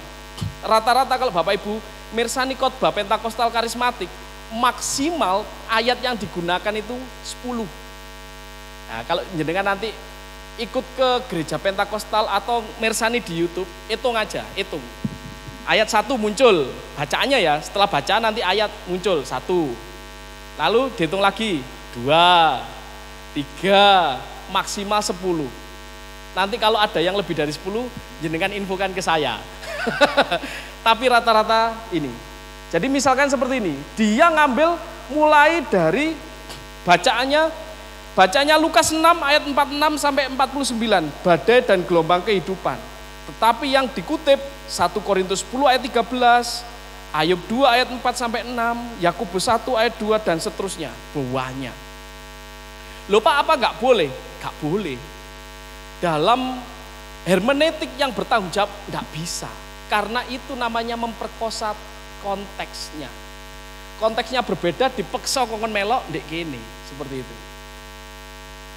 Rata-rata kalau Bapak Ibu mirsani khotbah Pentakosta karismatik, maksimal ayat yang digunakan itu 10. Nah, kalau jenengan nanti ikut ke gereja Pentakostal atau mirsani di YouTube, hitung aja, hitung. Ayat 1 muncul, bacaannya ya, setelah baca nanti ayat muncul 1. Lalu dihitung lagi 2, 3, maksimal 10. Nanti kalau ada yang lebih dari 10, jenengan infokan ke saya. Tapi rata-rata ini. Jadi misalkan seperti ini, dia ngambil mulai dari bacanya Lukas 6 ayat 46 sampai 49, badai dan gelombang kehidupan. Tetapi yang dikutip 1 Korintus 10 ayat 13, Ayub 2 ayat 4 sampai 6, Yakobus 1 ayat 2 dan seterusnya, banyak. Loh Pak, apa nggak boleh? Nggak boleh. Dalam hermeneutik yang bertanggung jawab nggak bisa. Karena itu namanya memperkosa konteksnya. Konteksnya berbeda, dipeksa kongkon melok, ndek gini. Seperti itu.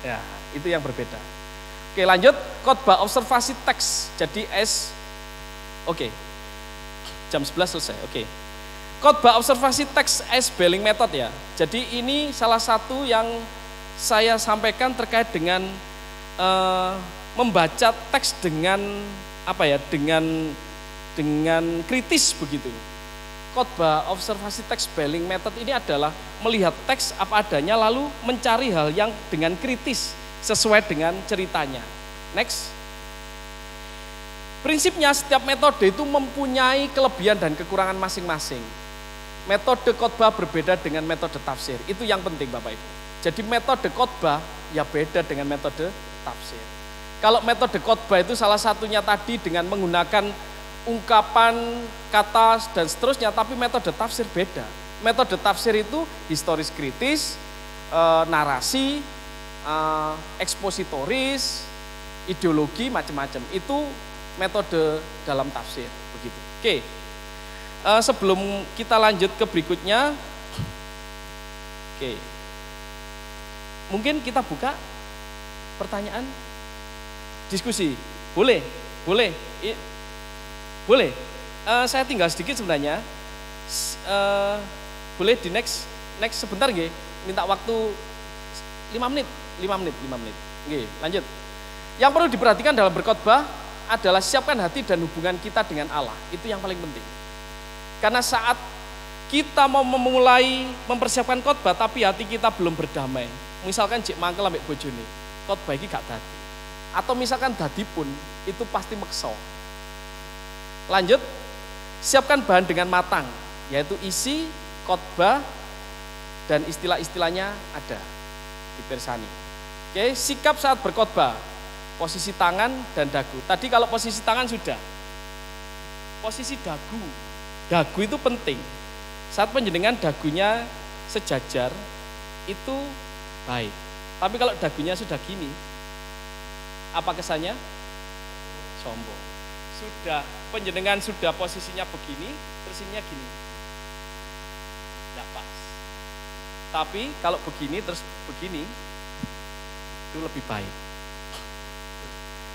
Ya, itu yang berbeda. Oke, lanjut. Khotbah observasi teks. Jadi oke. Jam 11 selesai. Oke. Khotbah observasi teks as Belling method ya. Jadi ini salah satu yang saya sampaikan terkait dengan membaca teks dengan apa ya? Dengan kritis begitu. Khotbah observasi teks Belling method ini adalah melihat teks apa adanya lalu mencari hal yang dengan kritis sesuai dengan ceritanya. Next. Prinsipnya setiap metode itu mempunyai kelebihan dan kekurangan masing-masing. Metode khotbah berbeda dengan metode tafsir. Itu yang penting Bapak Ibu. Jadi metode khotbah ya beda dengan metode tafsir. Kalau metode khotbah itu salah satunya tadi dengan menggunakan ungkapan, kata, dan seterusnya, tapi metode tafsir beda. Metode tafsir itu historis kritis, narasi, ekspositoris, ideologi, macam-macam. Itu metode dalam tafsir. Begitu. Oke, sebelum kita lanjut ke berikutnya, oke, mungkin kita buka pertanyaan, diskusi. Boleh, boleh. Boleh, saya tinggal sedikit sebenarnya, boleh di next sebentar nggih, minta waktu 5 menit. Nggih, lanjut. Yang perlu diperhatikan dalam berkhotbah adalah siapkan hati dan hubungan kita dengan Allah, itu yang paling penting. Karena saat kita mau memulai mempersiapkan khotbah tapi hati kita belum berdamai, misalkan jek mangkel ambek bojone, khotbah iki gak dadi. Atau misalkan dadi pun itu pasti meksa. Lanjut, siapkan bahan dengan matang, yaitu isi, khotbah, dan istilah-istilahnya ada di Persani. Oke, sikap saat berkhotbah, posisi tangan dan dagu. Tadi kalau posisi tangan sudah, posisi dagu itu penting. Saat penjenengan dagunya sejajar, itu baik. Tapi kalau dagunya sudah gini, apa kesannya? Sombong. Sudah penjenengan sudah posisinya begini, terus ininya gini, tidak pas. Tapi kalau begini terus begini, itu lebih baik.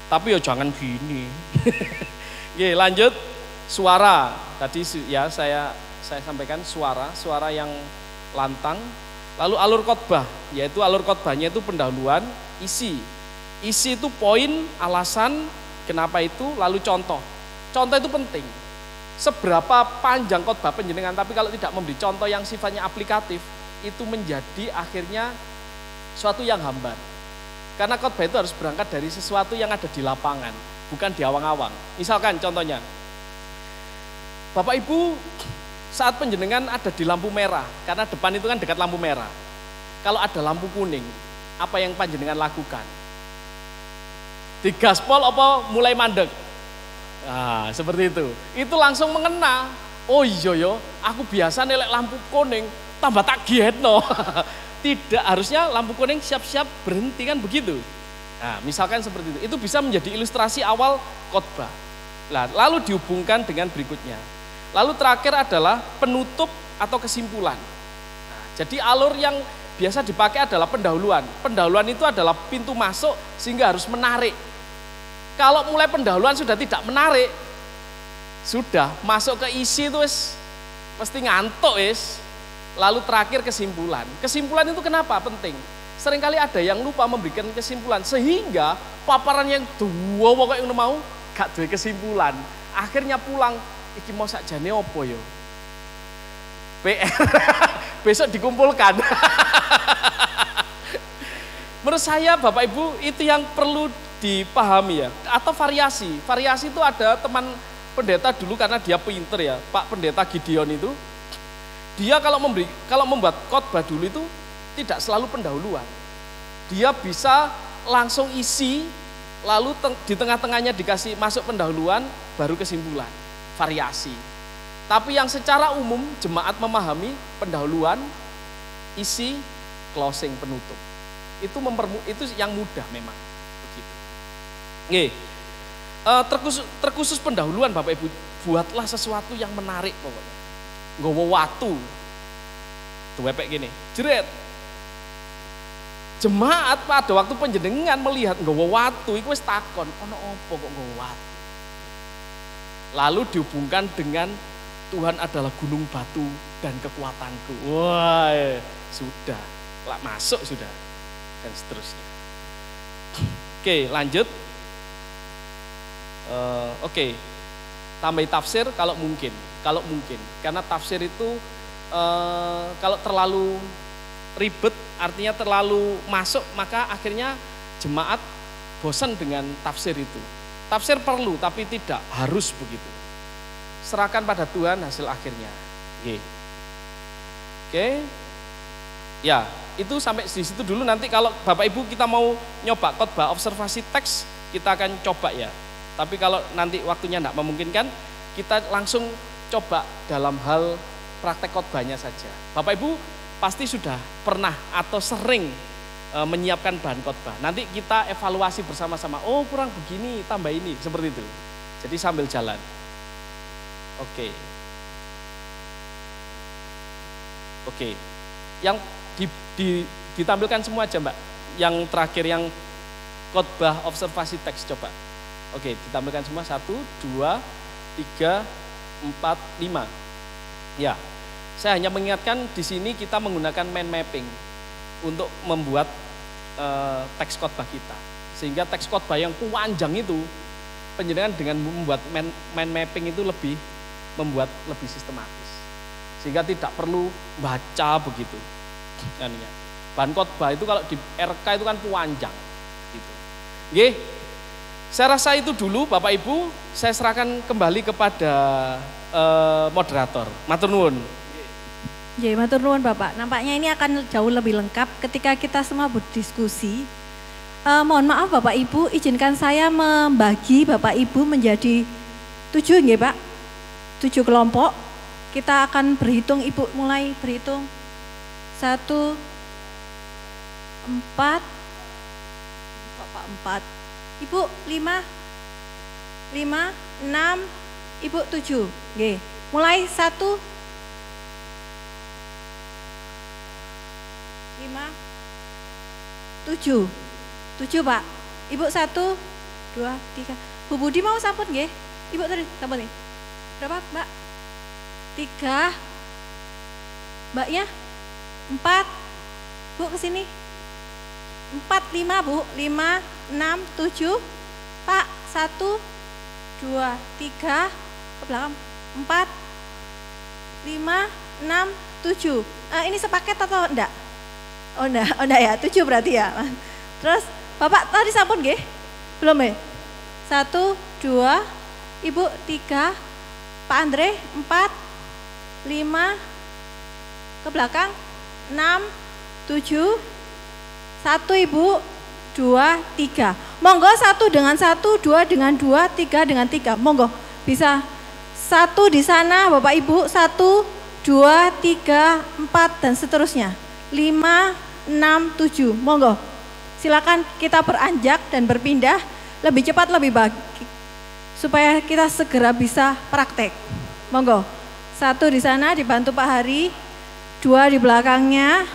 Tapi ya jangan gini. Oke, lanjut. Suara tadi ya saya sampaikan suara yang lantang. Lalu alur khotbah, yaitu alur khotbahnya itu pendahuluan, isi itu poin, alasan. Kenapa itu? Lalu contoh itu penting. Seberapa panjang khotbah penjenengan, tapi kalau tidak memberi contoh yang sifatnya aplikatif, itu menjadi akhirnya suatu yang hambar. Karena khotbah itu harus berangkat dari sesuatu yang ada di lapangan, bukan di awang-awang. Misalkan contohnya, Bapak Ibu saat penjenengan ada di lampu merah, karena depan itu kan dekat lampu merah. Kalau ada lampu kuning, apa yang panjenengan lakukan? Digaspol apa mulai mandek? Nah, seperti itu. Itu langsung mengena. Oh iya yo, aku biasa nelek lampu kuning, tambah tak gietno. Tidak, harusnya lampu kuning siap-siap berhenti kan begitu. Nah, misalkan seperti itu. Itu bisa menjadi ilustrasi awal khotbah. Lalu dihubungkan dengan berikutnya. Lalu terakhir adalah penutup atau kesimpulan. Nah, jadi alur yang biasa dipakai adalah pendahuluan. Pendahuluan itu adalah pintu masuk sehingga harus menarik. Kalau mulai pendahuluan sudah tidak menarik, sudah masuk ke isi itu pasti ngantuk Lalu terakhir kesimpulan. Kesimpulan itu kenapa penting? Seringkali ada yang lupa memberikan kesimpulan sehingga paparan yang dua pokoknya yang mau gak duwe kesimpulan. Akhirnya pulang, iki mau sakjane opo yo? PR besok dikumpulkan. Menurut saya Bapak Ibu itu yang perlu dipahami ya. Atau variasi itu ada teman pendeta dulu karena dia pinter ya, Pak Pendeta Gideon itu, dia kalau membuat khotbah dulu itu tidak selalu pendahuluan. Dia bisa langsung isi, lalu di tengah-tengahnya dikasih masuk pendahuluan, baru kesimpulan, variasi. Tapi yang secara umum jemaat memahami pendahuluan, isi, closing, penutup. itu yang mudah memang begitu. Nggih. Terkhusus pendahuluan Bapak Ibu, buatlah sesuatu yang menarik pokoknya. Nggawa watu. Duwepek gini, jeret. Jemaat pada waktu panjenengan melihat nggawa watu iku wis takon, ono apa kok nggawa watu? Lalu dihubungkan dengan Tuhan adalah gunung batu dan kekuatanku. Wah, sudah, lah masuk sudah, dan seterusnya. Oke, lanjut. Oke, tambahi tafsir kalau mungkin, karena tafsir itu kalau terlalu ribet, artinya terlalu masuk, maka akhirnya jemaat bosan dengan tafsir itu. Tafsir perlu, tapi tidak harus begitu. Serahkan pada Tuhan hasil akhirnya. Oke. Ya, itu sampai di situ dulu. Nanti kalau Bapak Ibu kita mau nyoba khotbah observasi teks, kita akan coba ya. Tapi kalau nanti waktunya tidak memungkinkan, kita langsung coba dalam hal praktek khotbahnya saja. Bapak Ibu pasti sudah pernah atau sering menyiapkan bahan khotbah. Nanti kita evaluasi bersama-sama. Oh, kurang begini, tambah ini, seperti itu. Jadi sambil jalan. Oke. Yang ditampilkan semua aja, Mbak. Yang terakhir yang khotbah observasi teks coba. Oke, ditampilkan semua 1, 2, 3, 4, 5. Ya, saya hanya mengingatkan di sini kita menggunakan mind mapping untuk membuat teks khotbah kita. Sehingga teks khotbah yang panjang itu, penjenengan dengan membuat mind mapping itu membuat lebih sistematis. Sehingga tidak perlu baca begitu. Bahan khotbah itu kalau di RK itu kan panjang. Gitu. Oke. Saya rasa itu dulu Bapak Ibu, saya serahkan kembali kepada moderator. Matur nuwun. Ya, matur nuwun Bapak. Nampaknya ini akan jauh lebih lengkap ketika kita semua berdiskusi. Mohon maaf Bapak Ibu, izinkan saya membagi Bapak Ibu menjadi 7 nggih Pak. 7 kelompok. Kita akan berhitung, Ibu mulai berhitung. 1, 4, Bapak 4. Ibu 5, 6, Ibu 7. Nggih. Mulai 1, 5, 7. 7 Pak. Ibu 1, 2, 3. Bu Budi mau sampun nggih? Ibu tadi sampun nih. Berapa Mbak? 3. Mbaknya 4. Bu kesini. 4, 5 Bu. 5, 6, 7. Pak 1, 2, 3. Ke belakang. 4, 5, 6, 7. Ini sepaket atau enggak? Oh enggak ya, 7 berarti ya. Terus Bapak tadi sampun nggih? Belum ya? 1, 2, Ibu 3, Pak Andre 4, 5, ke belakang 6, 7, 1 Ibu, 2, 3. Monggo 1 dengan 1, 2 dengan 2, 3 dengan 3. Monggo bisa 1 di sana Bapak Ibu, 1, 2, 3, 4 dan seterusnya. 5, 6, 7. Monggo. Silakan kita beranjak dan berpindah lebih cepat lebih baik supaya kita segera bisa praktek. Monggo. 1 di sana dibantu Pak Hari, 2 di belakangnya.